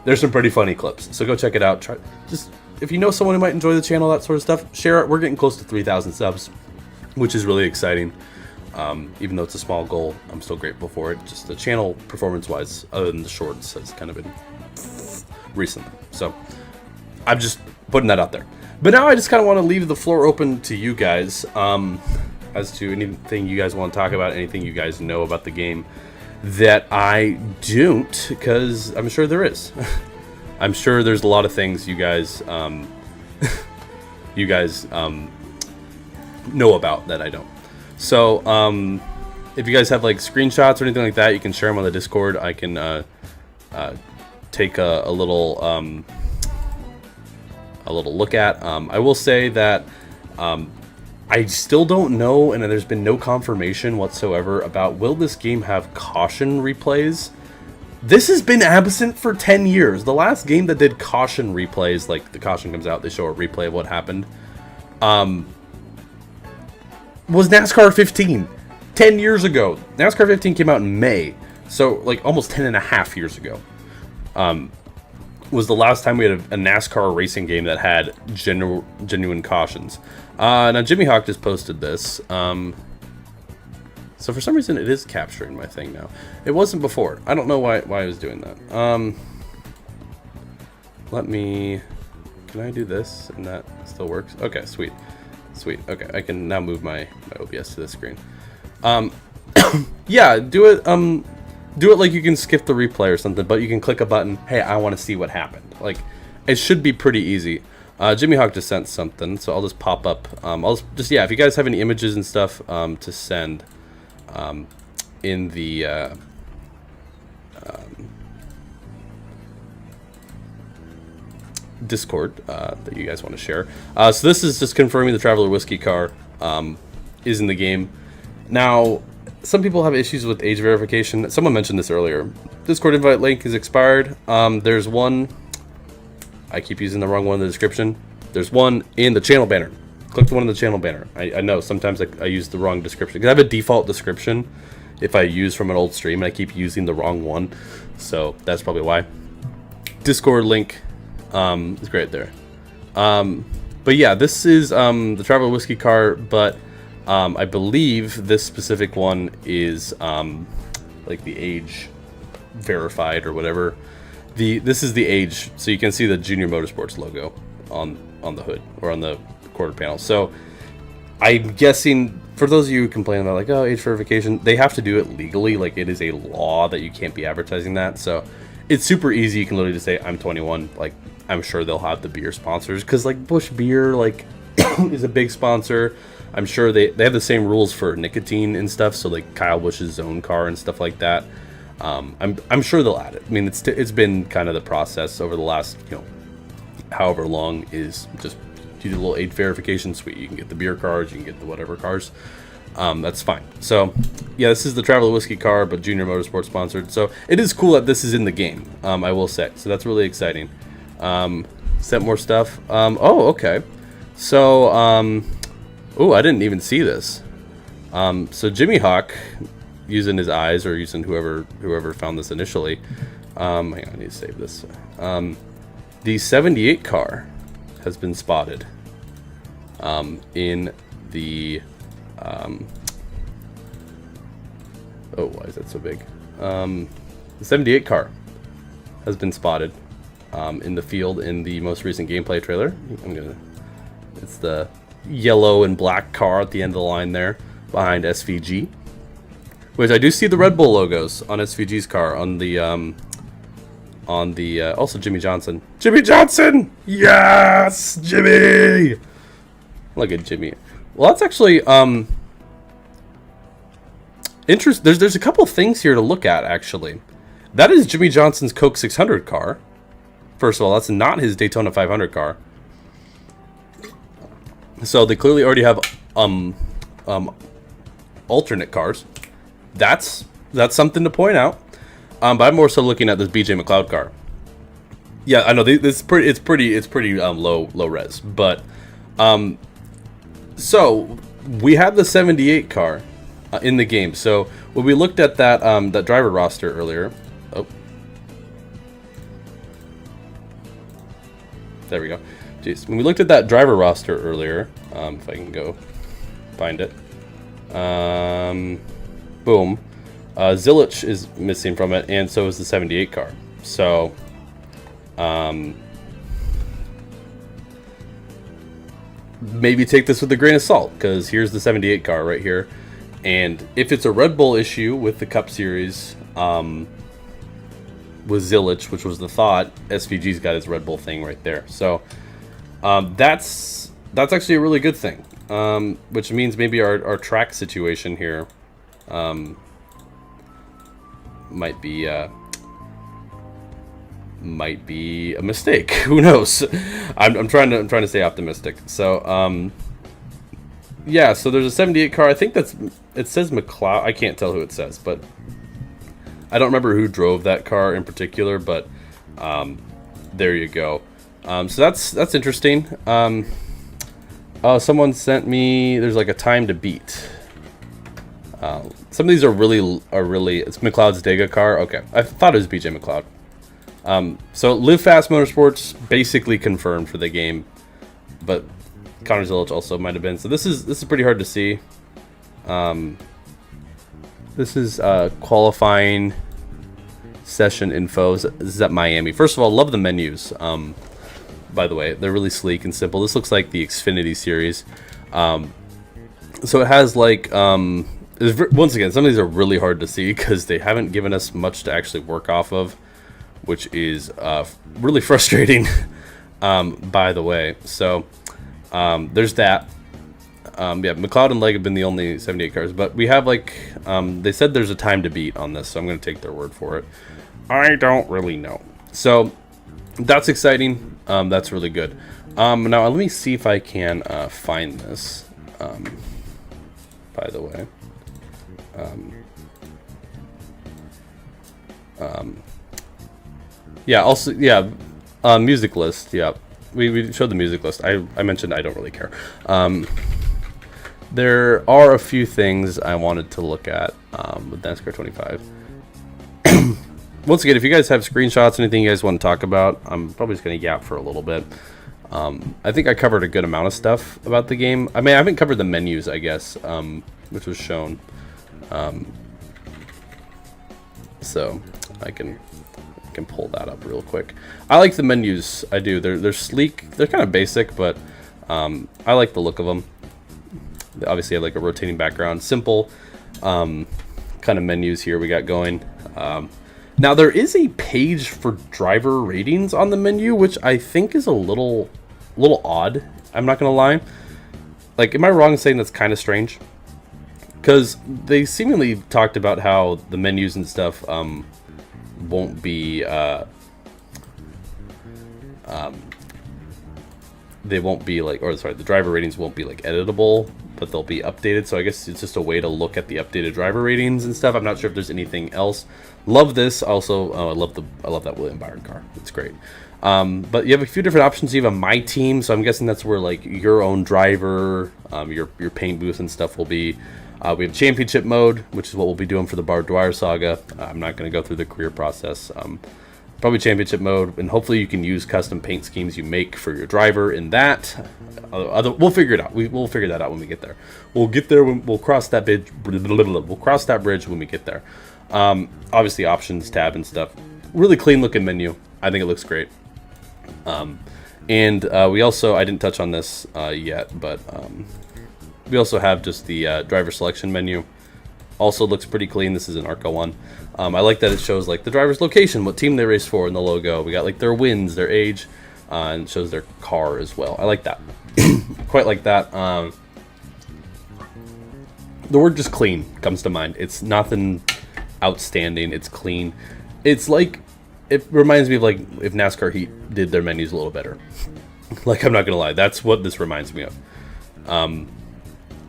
there's some pretty funny clips. So go check it out. If you know someone who might enjoy the channel, that sort of stuff, share it. We're getting close to 3,000 subs, which is really exciting. Even though it's a small goal, I'm still grateful for it. Just the channel performance-wise, other than the shorts, has kind of been recently. So I'm just putting that out there. But now I just kind of want to leave the floor open to you guys as to anything you guys want to talk about, anything you guys know about the game that I don't, because I'm sure there is. I'm sure there's a lot of things you guys know about that I don't. So if you guys have like screenshots or anything like that, you can share them on the Discord. I can take a little look at. I will say that I still don't know, and there's been no confirmation whatsoever about will this game have caution replays. This has been absent for 10 years. The last game that did caution replays, like the caution comes out, they show a replay of what happened, was NASCAR 15. 10 years ago. NASCAR 15 came out in May. So, like, almost 10 and a half years ago. Was the last time we had a NASCAR racing game that had genuine cautions. Now, Jimmy Hawk just posted this. So for some reason it is capturing my thing now. It wasn't before. I don't know why I was doing that. Can I do this and that still works? Okay, sweet. Okay, I can now move my OBS to the screen. Yeah, do it like you can skip the replay or something, but you can click a button. Hey, I want to see what happened. Like, it should be pretty easy. Jimmy Hawk just sent something, so I'll just pop up. Yeah, if you guys have any images and stuff to send in the Discord that you guys want to share. So this is just confirming the Traveler Whiskey car is in the game. Now, some people have issues with age verification. Someone mentioned this earlier. Discord invite link is expired. There's one. I keep using the wrong one in the description. There's one in the channel banner. Click the one in the channel banner. I know sometimes I use the wrong description, because I have a default description if I use from an old stream, and I keep using the wrong one. So that's probably why. Discord link is great there. But yeah, this is the Traveler Whiskey car, but I believe this specific one is like the age verified or whatever. This is the age, so you can see the Junior Motorsports logo on the hood or on the quarter panel. So I'm guessing, for those of you who complain about like, oh, age verification, they have to do it legally. Like, it is a law that you can't be advertising that. So it's super easy. You can literally just say I'm 21. Like, I'm sure they'll have the beer sponsors, because like Busch Beer like is a big sponsor. I'm sure they have the same rules for nicotine and stuff. So like Kyle Busch's Zone car and stuff like that. I'm sure they'll add it. I mean, it's been kind of the process over the last, however long, is just do the little age verification. Sweet, you can get the beer cars, you can get the whatever cars. That's fine. So yeah, this is the Traveler Whiskey car, but Junior Motorsport sponsored. So it is cool that this is in the game. I will say. So that's really exciting. Sent more stuff. Oh, okay. So oh, I didn't even see this. So Jimmy Hawk, using his eyes, or using whoever found this initially. Hang on, I need to save this. The 78 car has been spotted in the oh, why is that so big? The 78 car has been spotted in the field in the most recent gameplay trailer. It's the yellow and black car at the end of the line there behind SVG. Which I do see the Red Bull logos on SVG's car on the also Jimmy Johnson. Jimmy Johnson! Yes! Jimmy! Look at Jimmy. Well, that's actually interest. There's a couple things here to look at, actually. That is Jimmy Johnson's Coke 600 car. First of all, that's not his Daytona 500 car. So they clearly already have alternate cars. That's something to point out. But I'm more so looking at this BJ McLeod car. Yeah, I know it's pretty low res, but so we have the 78 car in the game. So when we looked at that driver roster earlier, there we go. Jeez, when we looked at that driver roster earlier, if I can go find it, boom, Zilich is missing from it, and so is the 78 car. So, maybe take this with a grain of salt, because here's the 78 car right here, and if it's a Red Bull issue with the Cup Series, with Zilich, which was the thought, SVG's got his Red Bull thing right there. So, that's actually a really good thing, which means maybe our track situation here might be a mistake. Who knows? I'm trying to stay optimistic. So yeah, so there's a 78 car. I think it says McLeod. I can't tell who it says, but I don't remember who drove that car in particular, but there you go. So that's interesting. Someone sent me, there's like a time to beat. Some of these are really it's McLeod's Dega car. Okay, I thought it was BJ McLeod. So Live Fast Motorsports basically confirmed for the game, but Connor Zilich also might have been. So this is pretty hard to see. This is qualifying session info. This is at Miami. First of all, love the menus. By the way, they're really sleek and simple. This looks like the Xfinity series. So it has like once again, some of these are really hard to see because they haven't given us much to actually work off of, which is really frustrating. By the way, so there's that. Yeah, McLeod and Legg have been the only 78 cars, but we have like they said there's a time to beat on this, so I'm going to take their word for it. I don't really know. So that's exciting. That's really good. Now let me see if I can find this. By the way, yeah. Also, yeah. Music list. Yeah, we showed the music list. I mentioned I don't really care. There are a few things I wanted to look at with NASCAR 25. Once again, if you guys have screenshots, anything you guys want to talk about, I'm probably just going to yap for a little bit. I think I covered a good amount of stuff about the game. I mean, I haven't covered the menus, I guess, which was shown. So I can pull that up real quick. I like the menus. I do. They're sleek. They're kind of basic, but I like the look of them. They obviously have like a rotating background. Simple kind of menus here we got going. Now there is a page for driver ratings on the menu, which I think is a little odd. I'm not gonna lie. Like, am I wrong in saying that's kind of strange? Because they seemingly talked about how the menus and stuff won't be they won't be like, or sorry, the driver ratings won't be like editable, but they'll be updated. So I guess it's just a way to look at the updated driver ratings and stuff. I'm not sure if there's anything else. Love this. Also, I love that William Byron car. It's great. But you have a few different options. You have a My Team, so I'm guessing that's where like your own driver, your paint booth and stuff will be. We have championship mode, which is what we'll be doing for the Barbed Wire Saga. I'm not going to go through the career process. Probably championship mode, and hopefully you can use custom paint schemes you make for your driver in that. We'll figure it out. We'll figure that out when we get there. We'll get there when we'll cross that bridge. We'll cross that bridge when we get there. Obviously, options tab and stuff. Really clean looking menu. I think it looks great. And we also, I didn't touch on this yet, but we also have just the driver selection menu. Also looks pretty clean. This is an ARCA one. I like that it shows like the driver's location, what team they race for in the logo. We got like their wins, their age, and it shows their car as well. I like that. Quite like that. The word just clean comes to mind. It's nothing outstanding. It's clean. It's like, it reminds me of like if NASCAR Heat did their menus a little better. Like, I'm not gonna lie, that's what this reminds me of.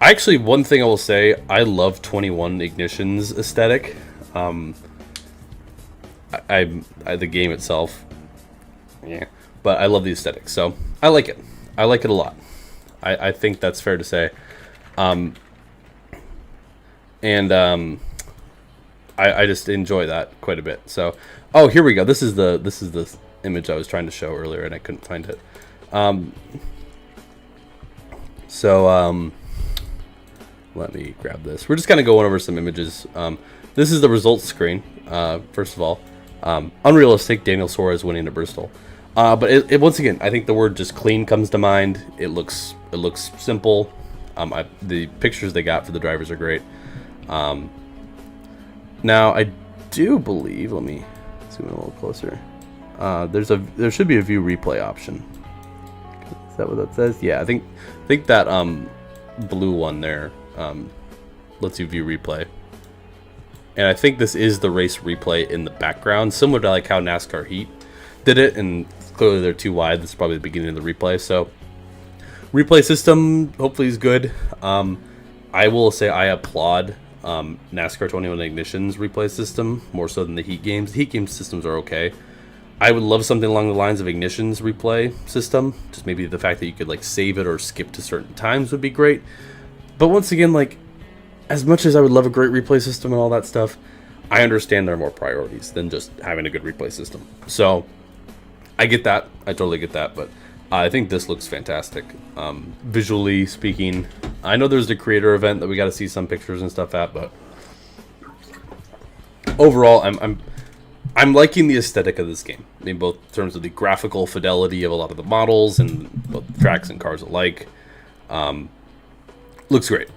Actually, one thing I will say, I love 21 Ignition's aesthetic. The game itself, yeah, but I love the aesthetic, so I like it. I like it a lot. I think that's fair to say. I just enjoy that quite a bit. So, oh, here we go. This is the image I was trying to show earlier, and I couldn't find it. Let me grab this. We're just kind of going over some images. This is the results screen. First of all, unrealistic. Daniel Suarez winning at Bristol. But it once again, I think the word just clean comes to mind. It looks simple. The pictures they got for the drivers are great. Now I do believe. Let me zoom in a little closer. There should be a view replay option. Is that what that says? Yeah, I think that blue one there lets you view replay. And I think this is the race replay in the background, similar to like how NASCAR Heat did it, and clearly they're too wide. This is probably the beginning of the replay. So replay system hopefully is good. I will say I applaud NASCAR 21 Ignition's replay system more so than the Heat games. The Heat game systems are okay. I would love something along the lines of Ignition's replay system. Just maybe the fact that you could like save it or skip to certain times would be great. But once again, like, as much as I would love a great replay system and all that stuff, I understand there are more priorities than just having a good replay system. So I get that. I totally get that. But I think this looks fantastic. Visually speaking, I know there's the creator event that we got to see some pictures and stuff at, but overall, I'm liking the aesthetic of this game. I mean, both in terms of the graphical fidelity of a lot of the models and both tracks and cars alike. Looks great.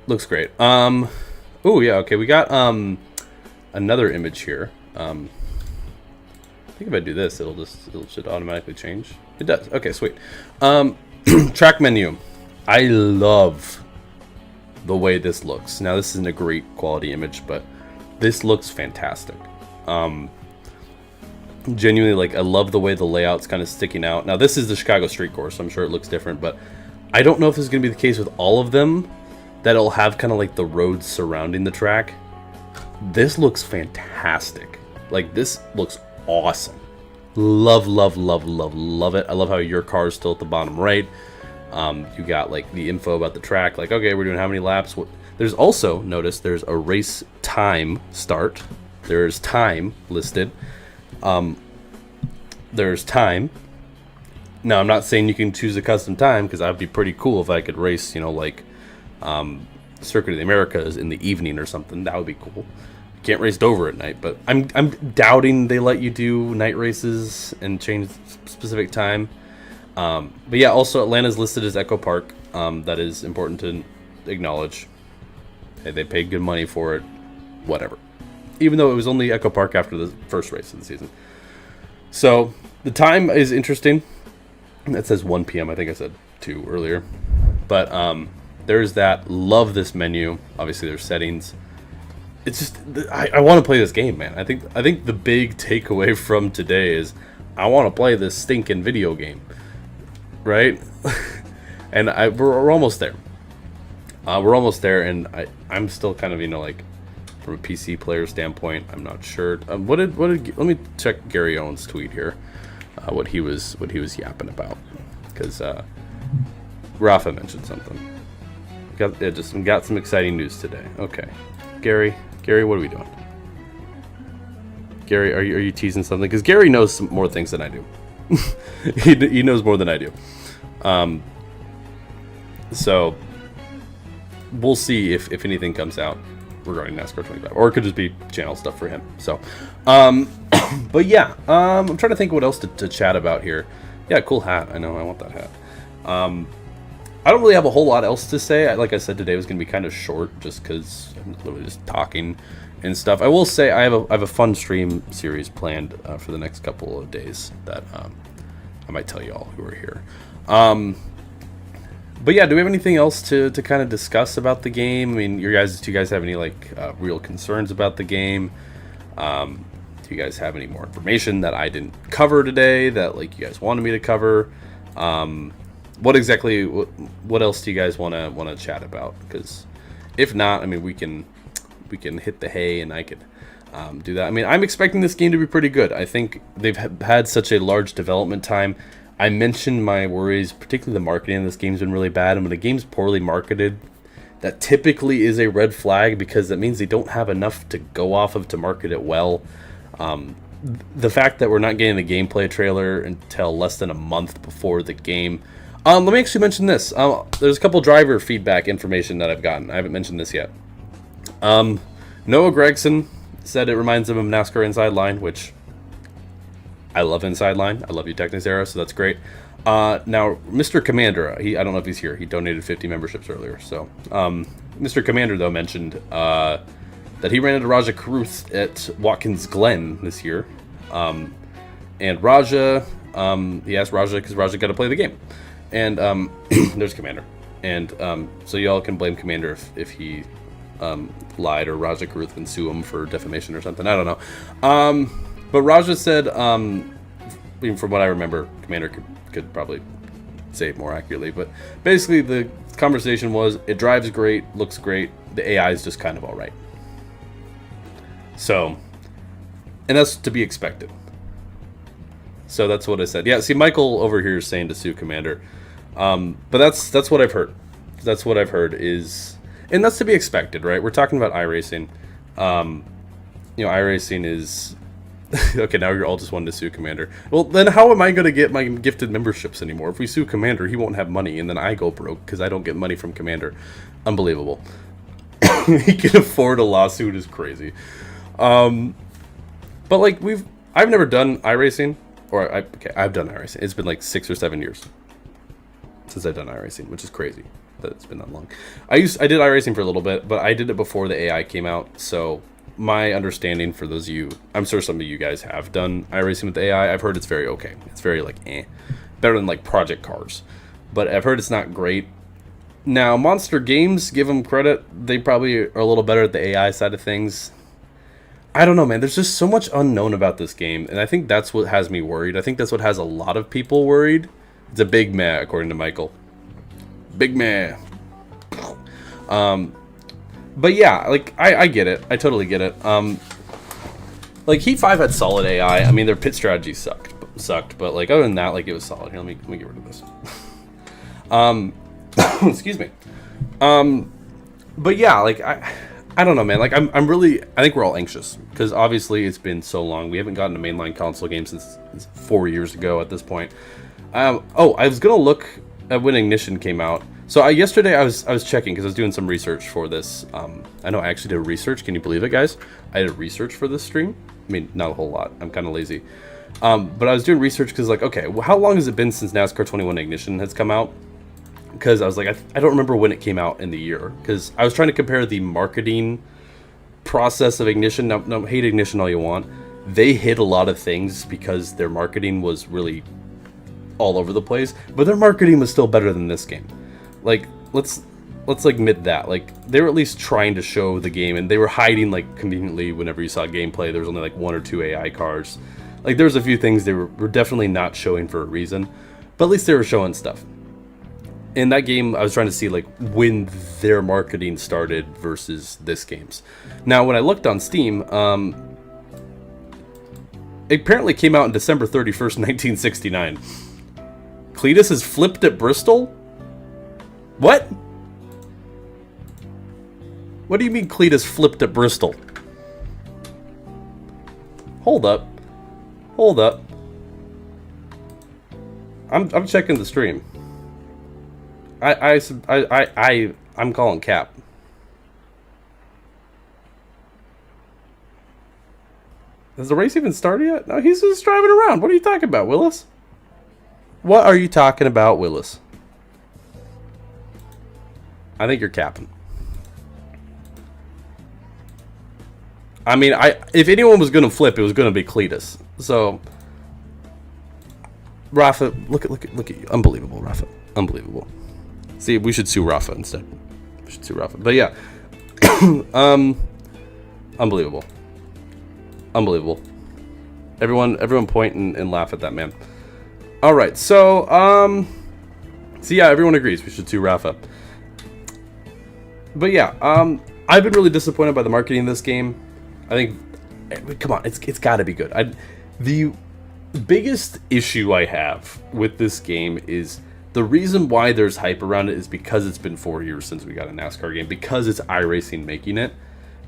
Looks great. Oh yeah, okay. We got another image here. I think if I do this, it should automatically change. It does. Okay, sweet. Track menu. I love the way this looks. Now, this isn't a great quality image, but this looks fantastic. Genuinely, like, I love the way the layout's kind of sticking out. Now, this is the Chicago Street Course, so I'm sure it looks different, but I don't know if this is going to be the case with all of them, that it'll have kind of like the roads surrounding the track. This looks fantastic. Like, this looks awesome. Love, love, love, love, love it. I love how your car is still at the bottom right. You got like the info about the track, like, okay, we're doing how many laps. There's also, notice, there's a race time start. There's time listed. There's time. Now, I'm not saying you can choose a custom time, because that would be pretty cool if I could race, you know, like Circuit of the Americas in the evening or something. That would be cool. Can't race Dover at night, but I'm doubting they let you do night races and change specific time. But yeah, also Atlanta's listed as Echo Park. That is important to acknowledge. Hey, they paid good money for it. Whatever. Even though it was only Echo Park after the first race of the season. So the time is interesting. That says 1 p.m. I think I said 2 earlier. But there's that. Love this menu. Obviously, there's settings. It's just, I want to play this game, man. I think the big takeaway from today is I want to play this stinking video game, right? And we're almost there. We're almost there, and I'm still kind of, you know, like, from a PC player standpoint, I'm not sure. Let me check Gary Owen's tweet here. What he was yapping about, because Rafa mentioned something. Got some exciting news today. Okay, Gary, what are we doing? Gary, are you teasing something? Because Gary knows some more things than I do. he knows more than I do. So we'll see if anything comes out regarding NASCAR 25, or it could just be channel stuff for him. So, but yeah, I'm trying to think what else to chat about here. Yeah, cool hat. I know, I want that hat. I don't really have a whole lot else to say. Like I said, today was going to be kind of short, just because I'm literally just talking and stuff. I will say I have a fun stream series planned for the next couple of days that I might tell you all who are here. But yeah, do we have anything else to kind of discuss about the game? I mean, do you guys have any like real concerns about the game? Do you guys have any more information that I didn't cover today that like you guys wanted me to cover. What exactly? What else do you guys want to chat about? Because if not, I mean, we can hit the hay and I could do that. I mean, I'm expecting this game to be pretty good. I think they've had such a large development time. I mentioned my worries, particularly the marketing of this game's been really bad. And when a game's poorly marketed, that typically is a red flag because that means they don't have enough to go off of to market it well. The fact that we're not getting the gameplay trailer until less than a month before the game. Let me actually mention this. There's a couple driver feedback information that I've gotten. I haven't mentioned this yet. Noah Gregson said it reminds him of NASCAR Inside Line, which I love Inside Line. I love you, Technicera, so that's great. Now, Mr. Commander, I don't know if he's here. He donated 50 memberships earlier. So, Mr. Commander, though, mentioned that he ran into Raja Karuth at Watkins Glen this year. And Raja, he asked Raja because Raja got to play the game. And there's Commander. And so y'all can blame Commander if he lied, or Raja Karuth can sue him for defamation or something. I don't know. But Raja said, even from what I remember, Commander could probably say it more accurately. But basically the conversation was, it drives great, looks great. The AI is just kind of all right. So, and that's to be expected. So that's what I said. Yeah, see, Michael over here is saying to sue Commander. But that's what I've heard. That's what I've heard is, and that's to be expected, right? We're talking about iRacing. iRacing is okay. Now you're all just wanting to sue Commander. Well, then how am I going to get my gifted memberships anymore? If we sue Commander, he won't have money, and then I go broke because I don't get money from Commander. Unbelievable. He can afford a lawsuit is crazy. But like I've never done iRacing, I've done iRacing. It's been like 6 or 7 years since I've done iRacing, which is crazy that it's been that long. I did iRacing for a little bit, but I did it before the AI came out. So my understanding, for those of you, I'm sure some of you guys have done iRacing with the AI. I've heard it's very okay. It's very like better than like Project Cars, but I've heard it's not great. Now, Monster Games, give them credit. They probably are a little better at the AI side of things. I don't know, man. There's just so much unknown about this game, and I think that's what has me worried. I think that's what has a lot of people worried. It's a big meh, according to Michael. Big meh. But yeah, like, I get it. I totally get it. Like, Heat 5 had solid AI. I mean, their pit strategy sucked, but, like, other than that, like, it was solid. Here, let me get rid of this. Excuse me. But yeah, like, I don't know, man. Like, I think we're all anxious because obviously it's been so long. We haven't gotten a mainline console game since 4 years ago at this point. I was gonna look at when Ignition came out. So yesterday I was checking because I was doing some research for this. I know I actually did research. Can you believe it, guys? I did research for this stream. I mean, not a whole lot. I'm kind of lazy. But I was doing research because, like, okay, well, how long has it been since NASCAR 21 Ignition has come out? Because I was like, I don't remember when it came out in the year. Because I was trying to compare the marketing process of Ignition. Now, hate Ignition all you want. They hit a lot of things because their marketing was really all over the place. But their marketing was still better than this game. Like, let's admit that. Like, they were at least trying to show the game. And they were hiding, like, conveniently whenever you saw gameplay. There was only, like, 1 or 2 AI cars. Like, there was a few things they were definitely not showing for a reason. But at least they were showing stuff. In that game, I was trying to see, like, when their marketing started versus this game's. Now, when I looked on Steam, it apparently came out on December 31st, 1969. Cletus is flipped at Bristol? What? What do you mean Cletus flipped at Bristol? Hold up. Hold up. I'm checking the stream. I'm calling cap. Has the race even started yet? No, he's just driving around. What are you talking about, Willis? What are you talking about, Willis? I think you're capping. I mean, if anyone was going to flip, it was going to be Cletus. So, Rafa, look at you. Unbelievable, Rafa. Unbelievable. See, we should sue Rafa instead. We should sue Rafa. But yeah. Unbelievable. Unbelievable. Everyone point and laugh at that man. All right, so yeah, everyone agrees we should sue Rafa. But yeah, I've been really disappointed by the marketing of this game. I think, come on, it's got to be good. The biggest issue I have with this game is the reason why there's hype around it is because it's been 4 years since we got a NASCAR game, because it's iRacing making it.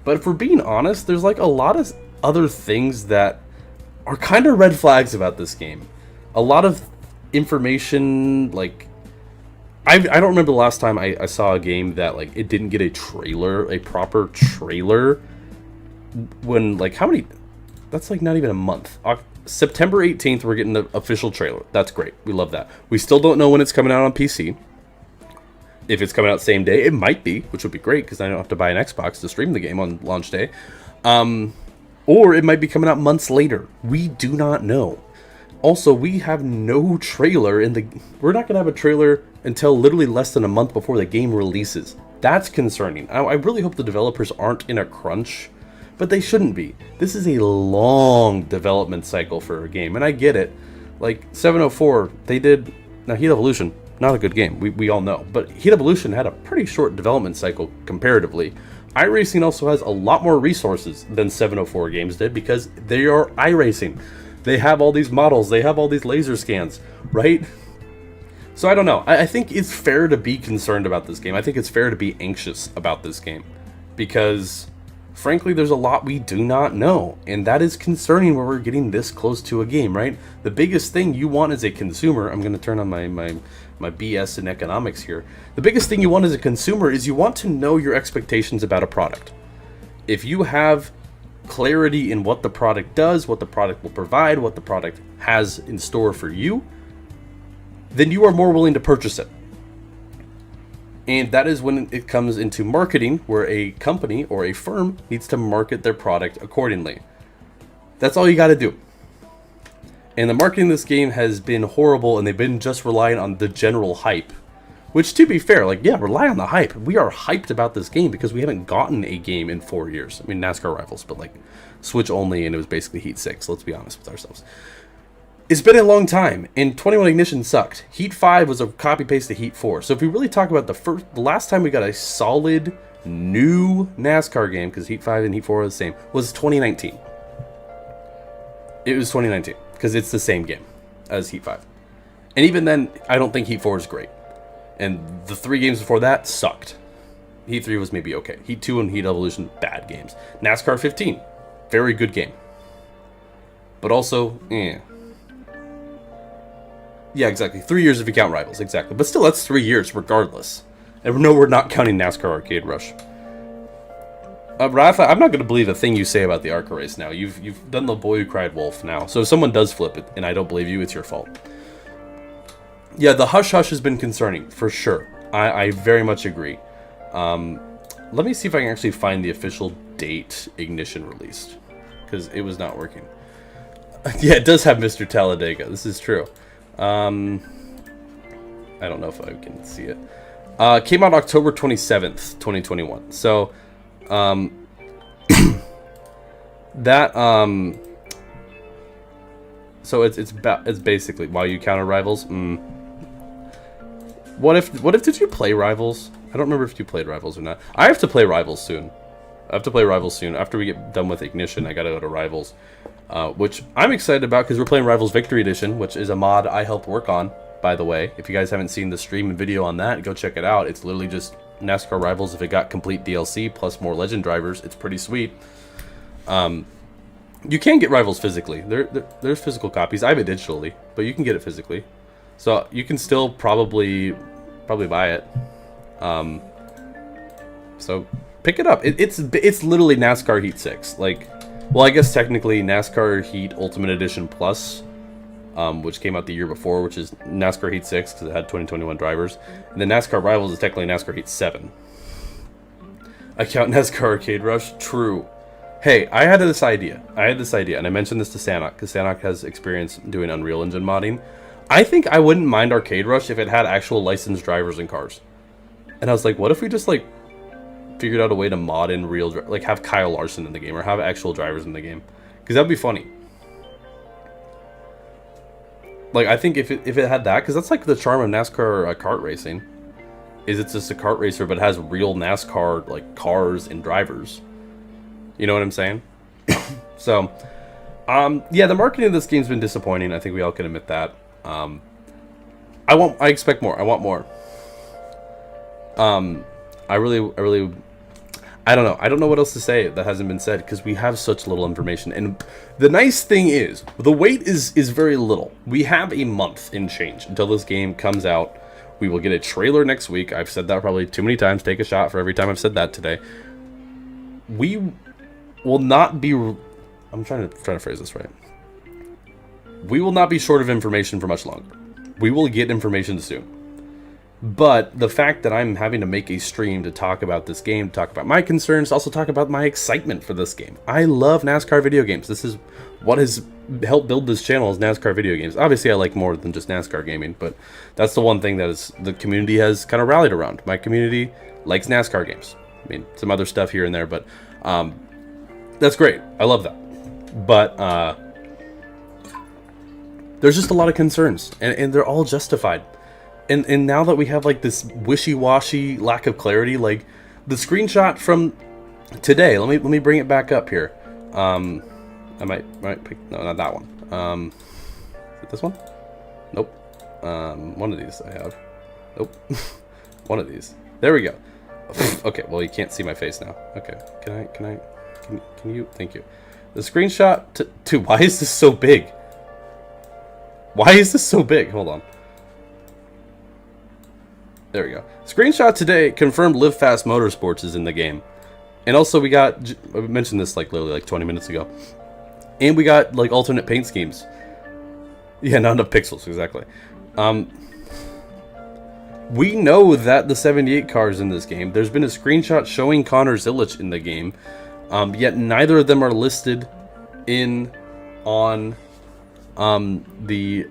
But if we're being honest, there's like a lot of other things that are kind of red flags about this game. A lot of information, like I don't remember the last time I saw a game that like it didn't get a trailer, a proper trailer. When like how many? That's like not even a month. September 18th, we're getting the official trailer. That's great. We love that. We still don't know when it's coming out on PC. If it's coming out same day, it might be, which would be great because I don't have to buy an Xbox to stream the game on launch day. Or it might be coming out months later. We do not know. Also, we have no trailer we're not going to have a trailer until literally less than a month before the game releases. That's concerning. I really hope the developers aren't in a crunch, but they shouldn't be. This is a long development cycle for a game, and I get it. Like 704, they did now Heat Evolution, not a good game. We all know, but Heat Evolution had a pretty short development cycle comparatively. iRacing also has a lot more resources than 704 games did because they are iRacing. They have all these models, they have all these laser scans, right? So I don't know. I think it's fair to be concerned about this game. I think it's fair to be anxious about this game because frankly, there's a lot we do not know, and that is concerning where we're getting this close to a game, right? The biggest thing you want as a consumer, I'm going to turn on my BS in economics here. The biggest thing you want as a consumer is you want to know your expectations about a product. If you have clarity in what the product does, what the product will provide, what the product has in store for you, then you are more willing to purchase it. And that is when it comes into marketing, where a company or a firm needs to market their product accordingly. That's all you got to do. And the marketing of this game has been horrible, and they've been just relying on the general hype. Which, to be fair, like, yeah, rely on the hype. We are hyped about this game because we haven't gotten a game in 4 years. I mean, NASCAR Rivals, but like Switch only, and it was basically Heat 6. Let's be honest with ourselves. It's been a long time, and 21 Ignition sucked. Heat 5 was a copy-paste to Heat 4. So if we really talk about the last time we got a solid, new NASCAR game, because Heat 5 and Heat 4 are the same, was 2019. It was 2019, because it's the same game as Heat 5. And even then, I don't think Heat 4 is great. And the 3 games before that sucked. Heat 3 was maybe okay. Heat 2 and Heat Evolution, bad games. NASCAR 15, very good game. But also, Yeah, exactly. 3 years if you count Rivals, exactly. But still, that's 3 years regardless. And no, we're not counting NASCAR Arcade Rush. Rafa, I'm not going to believe a thing you say about the ARCA race now. You've done the boy who cried wolf now. So if someone does flip it, and I don't believe you, it's your fault. Yeah, the hush-hush has been concerning, for sure. I very much agree. Let me see if I can actually find the official date Ignition released. Because it was not working. Yeah, it does have Mr. Talladega. This is true. I don't know if I can see it. Came out October 27th, 2021. So, that, so it's basically, while you counter Rivals, What if did you play Rivals? I don't remember if you played Rivals or not. I have to play Rivals soon. After we get done with Ignition, I gotta go to Rivals. Which I'm excited about because we're playing Rivals Victory Edition, which is a mod I helped work on, by the way. If you guys haven't seen the stream and video on that, go check it out. It's literally just NASCAR Rivals if it got complete DLC plus more legend drivers. It's pretty sweet. You can get Rivals physically. There's physical copies. I have it digitally, but you can get it physically. So you can still probably buy it. So pick it up. It's literally NASCAR Heat 6. Like, well, I guess technically NASCAR Heat Ultimate Edition Plus, which came out the year before, which is NASCAR Heat 6 because it had 2021 drivers. And then NASCAR Rivals is technically NASCAR Heat 7. I count NASCAR Arcade Rush. True. Hey, I had this idea, and I mentioned this to Sanok, because Sanok has experience doing Unreal Engine modding. I think I wouldn't mind Arcade Rush if it had actual licensed drivers and cars. And I was like, what if we just, like, figured out a way to mod in real, like, have Kyle Larson in the game, or have actual drivers in the game? Because that'd be funny. Like, I think if it had that, because that's like the charm of NASCAR kart racing, is it's just a kart racer, but it has real NASCAR like cars and drivers. You know what I'm saying? So, yeah, the marketing of this game's been disappointing. I think we all can admit that. I expect more. I want more. I don't know. I don't know what else to say that hasn't been said because we have such little information. And the nice thing is, the wait is very little. We have a month in change until this game comes out. We will get a trailer next week. I've said that probably too many times. Take a shot for every time I've said that today. We will not be... I'm trying to phrase this right. We will not be short of information for much longer. We will get information soon. But the fact that I'm having to make a stream to talk about this game, talk about my concerns, also talk about my excitement for this game. I love NASCAR video games. This is what has helped build this channel, is NASCAR video games. Obviously, I like more than just NASCAR gaming, but that's the one thing that is the community has kind of rallied around. My community likes NASCAR games. I mean, some other stuff here and there, but that's great. I love that. But there's just a lot of concerns, and they're all justified. And now that we have like this wishy-washy lack of clarity, like the screenshot from today, let me bring it back up here. I might pick, no, not that one. Is it this one? Nope. One of these I have. Nope. One of these. There we go. Okay, well you can't see my face now. Okay, can you? Thank you. The screenshot to why is this so big? Why is this so big? Hold on. There we go. Screenshot today confirmed Live Fast Motorsports is in the game. And also we got, I mentioned this like literally like 20 minutes ago. And we got like alternate paint schemes. Yeah, not enough pixels, exactly. We know that the 78 car is in this game. There's been a screenshot showing Connor Zilic in the game. Yet neither of them are listed on the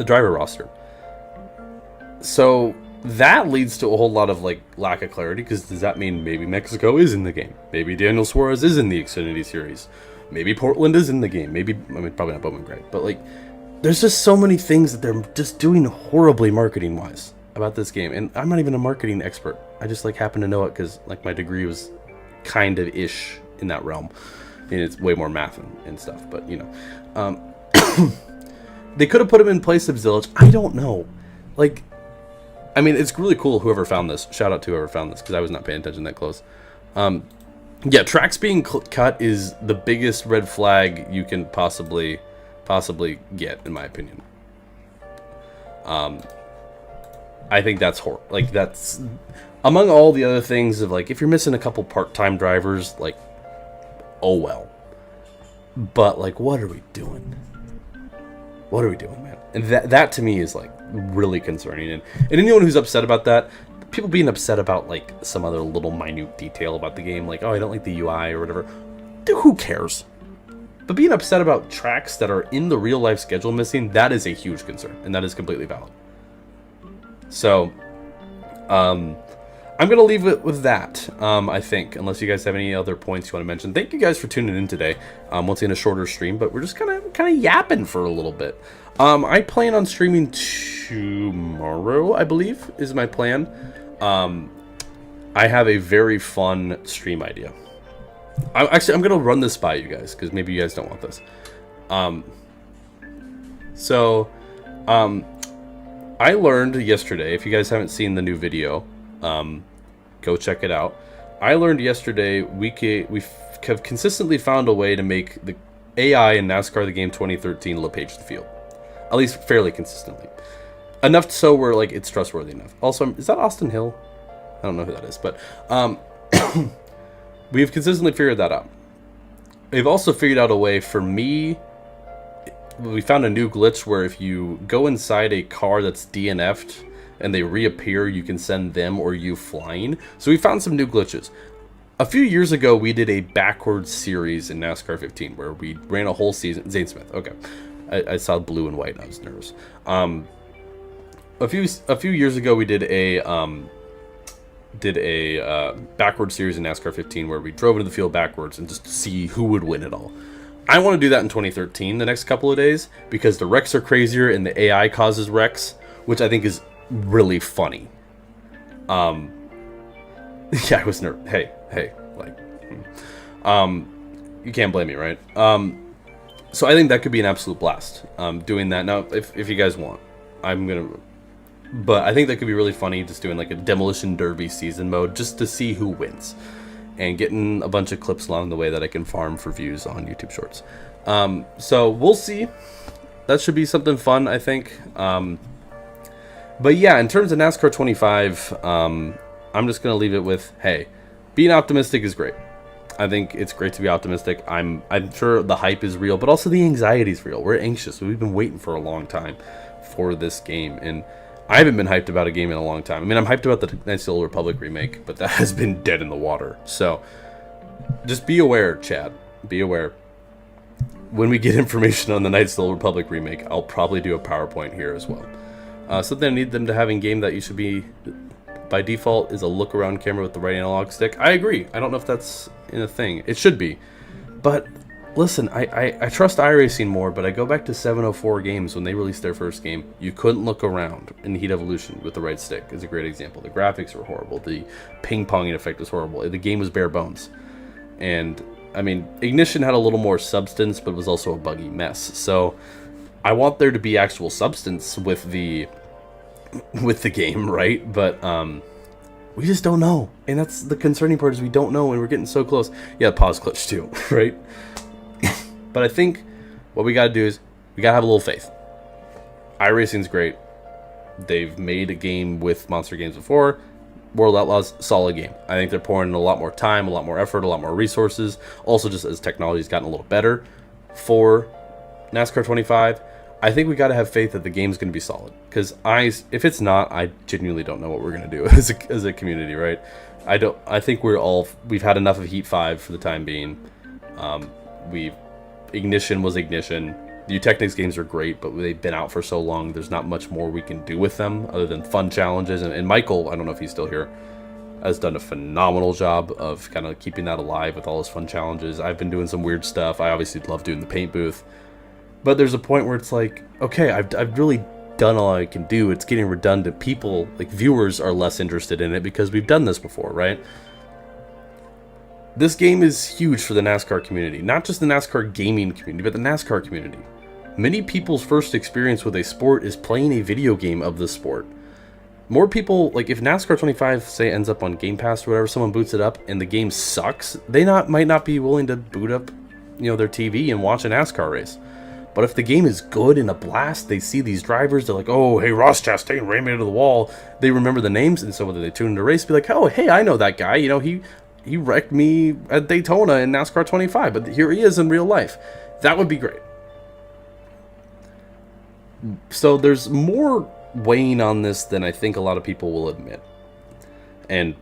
driver roster. So that leads to a whole lot of like lack of clarity, because does that mean maybe Mexico is in the game? Maybe Daniel Suarez is in the Xfinity Series. Maybe Portland is in the game. Maybe, I mean, probably not Bowman Gray, but like there's just so many things that they're just doing horribly marketing wise about this game. And I'm not even a marketing expert. I just like happen to know it because like my degree was kind of ish in that realm. I mean, it's way more math and stuff, but you know, they could have put him in place of Zilic. I don't know. Like, I mean, it's really cool whoever found this. Shout out to whoever found this, because I was not paying attention that close. Yeah, tracks being cut is the biggest red flag you can possibly get, in my opinion. I think that's horrible. Like, that's among all the other things of like, if you're missing a couple part-time drivers, like, oh well. But like, what are we doing? What are we doing, man? And that to me is like really concerning. And anyone who's upset about that, people being upset about like some other little minute detail about the game, like, oh, I don't like the UI or whatever, dude, who cares? But being upset about tracks that are in the real life schedule missing, that is a huge concern, and that is completely valid. So, I'm gonna leave it with that. I think, unless you guys have any other points you want to mention. Thank you guys for tuning in today. Once again, a shorter stream, but we're just kind of yapping for a little bit. I plan on streaming tomorrow, I believe, is my plan. I have a very fun stream idea. I'm gonna run this by you guys, because maybe you guys don't want this. I learned yesterday, if you guys haven't seen the new video, go check it out. I learned yesterday we have consistently found a way to make the AI in NASCAR the Game 2013 LePage the field. At least fairly consistently. Enough so where like it's trustworthy enough. Also, is that Austin Hill? I don't know who that is, but we've consistently figured that out. We've also figured out a way for me. We found a new glitch where if you go inside a car that's DNF'd and they reappear, you can send them or you flying. So we found some new glitches. A few years ago, we did a backwards series in NASCAR 15 where we ran a whole season. Zane Smith, okay. I saw blue and white and I was nervous. A few years ago, we did a backwards series in NASCAR 15 where we drove into the field backwards and just to see who would win it all. I want to do that in 2013 the next couple of days because the wrecks are crazier and the AI causes wrecks, which I think is really funny. Yeah, I was nervous. Hey, like, you can't blame me, right? So I think that could be an absolute blast. Doing that now, if you guys want, but I think that could be really funny, just doing like a demolition derby season mode, just to see who wins, and getting a bunch of clips along the way that I can farm for views on YouTube Shorts. So we'll see. That should be something fun, I think. But yeah, in terms of NASCAR 25, I'm just gonna leave it with, hey, being optimistic is great. I think it's great to be optimistic. I'm sure the hype is real, but also the anxiety is real. We're anxious. We've been waiting for a long time for this game, and I haven't been hyped about a game in a long time. I mean, I'm hyped about the Knights of the Old Republic remake, but that has been dead in the water. So just be aware, Chad. Be aware. When we get information on the Knights of the Old Republic remake, I'll probably do a PowerPoint here as well. Something I need them to have in game that you should be, by default, is a look around camera with the right analog stick. I agree. I don't know if that's in a thing. It should be. But listen, I trust iRacing more, but I go back to 704 games when they released their first game. You couldn't look around in Heat Evolution with the right stick is a great example. The graphics were horrible. The ping-ponging effect was horrible. The game was bare bones. And, I mean, Ignition had a little more substance, but it was also a buggy mess. So I want there to be actual substance with the game, right? But we just don't know, and that's the concerning part, is we don't know, and we're getting so close. Yeah, pause clutch too, right? But I think what we gotta do is we gotta have a little faith. iRacing's great. They've made a game with Monster Games before. World Outlaws, solid game. I think they're pouring in a lot more time, a lot more effort, a lot more resources. Also, just as technology's gotten a little better for NASCAR 25, I think we got to have faith that the game's going to be solid. Because if it's not, I genuinely don't know what we're going to do as a community, right? I think we've had enough of Heat 5 for the time being. Ignition was Ignition. The Technics games are great, but they've been out for so long, there's not much more we can do with them other than fun challenges. And Michael, I don't know if he's still here, has done a phenomenal job of kind of keeping that alive with all his fun challenges. I've been doing some weird stuff. I obviously love doing the paint booth. But there's a point where it's like, okay, I've really done all I can do. It's getting redundant. People, like viewers, are less interested in it because we've done this before, right? This game is huge for the NASCAR community. Not just the NASCAR gaming community, but the NASCAR community. Many people's first experience with a sport is playing a video game of the sport. More people, like if NASCAR 25, say, ends up on Game Pass or whatever, someone boots it up and the game sucks, they might not be willing to boot up, their TV and watch a NASCAR race. But if the game is good and a blast, they see these drivers, they're like, oh, hey, Ross Chastain ran me into the wall. They remember the names, and so whether they tune into a race, be like, oh, hey, I know that guy. He wrecked me at Daytona in NASCAR 25, but here he is in real life. That would be great. So there's more weighing on this than I think a lot of people will admit. And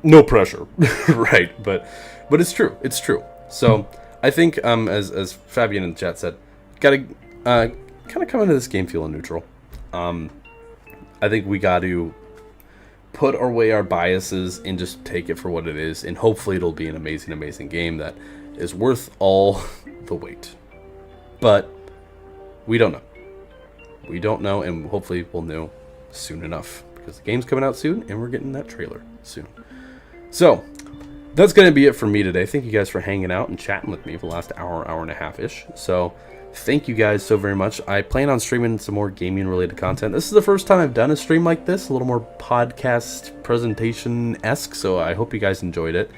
no pressure, right? But it's true. It's true. So I think, as Fabian in the chat said, gotta kind of come into this game feeling neutral. I think we got to put away our biases and just take it for what it is, and hopefully it'll be an amazing game that is worth all the wait. But we don't know. We don't know, and hopefully we'll know soon enough, because the game's coming out soon and we're getting that trailer soon. So that's going to be it for me today. Thank you guys for hanging out and chatting with me for the last hour and a half-ish. So thank you guys so very much. I plan on streaming some more gaming-related content. This is the first time I've done a stream like this, a little more podcast presentation-esque, so I hope you guys enjoyed it.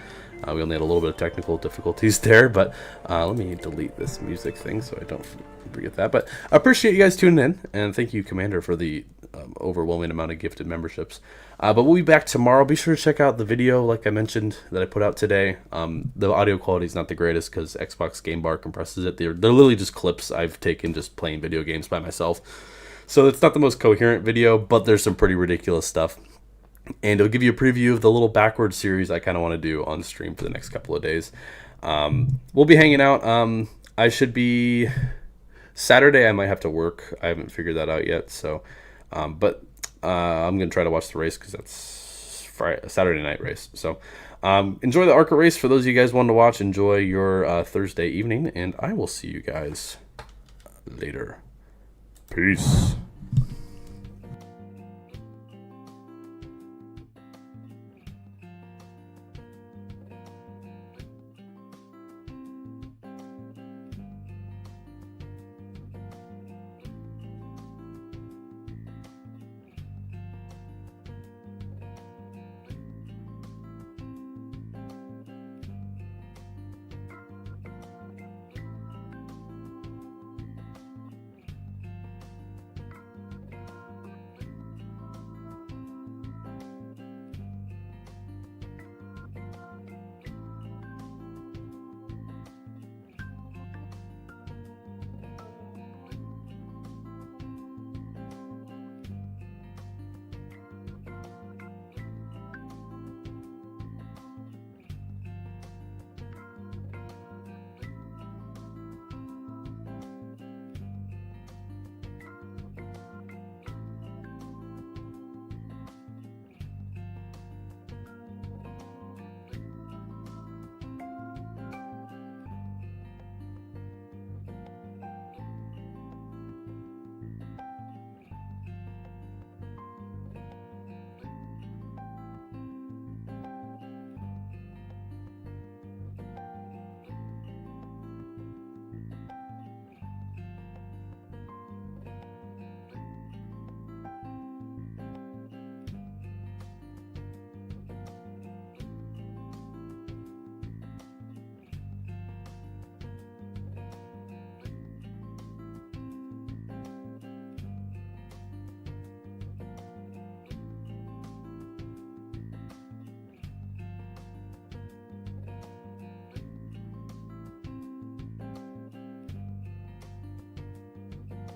We only had a little bit of technical difficulties there, but let me delete this music thing so I don't forget that. But I appreciate you guys tuning in, and thank you, Commander, for the overwhelming amount of gifted memberships. But we'll be back tomorrow. Be sure to check out the video, like I mentioned, that I put out today. The audio quality is not the greatest because Xbox Game Bar compresses it. They're literally just clips I've taken just playing video games by myself. So it's not the most coherent video, but there's some pretty ridiculous stuff. And it'll give you a preview of the little backwards series I kind of want to do on stream for the next couple of days. We'll be hanging out. I should be... Saturday I might have to work. I haven't figured that out yet. So, but I'm going to try to watch the race because that's Saturday night race. So Enjoy the ARCA race. For those of you guys wanting to watch, enjoy your Thursday evening, and I will see you guys later. Peace.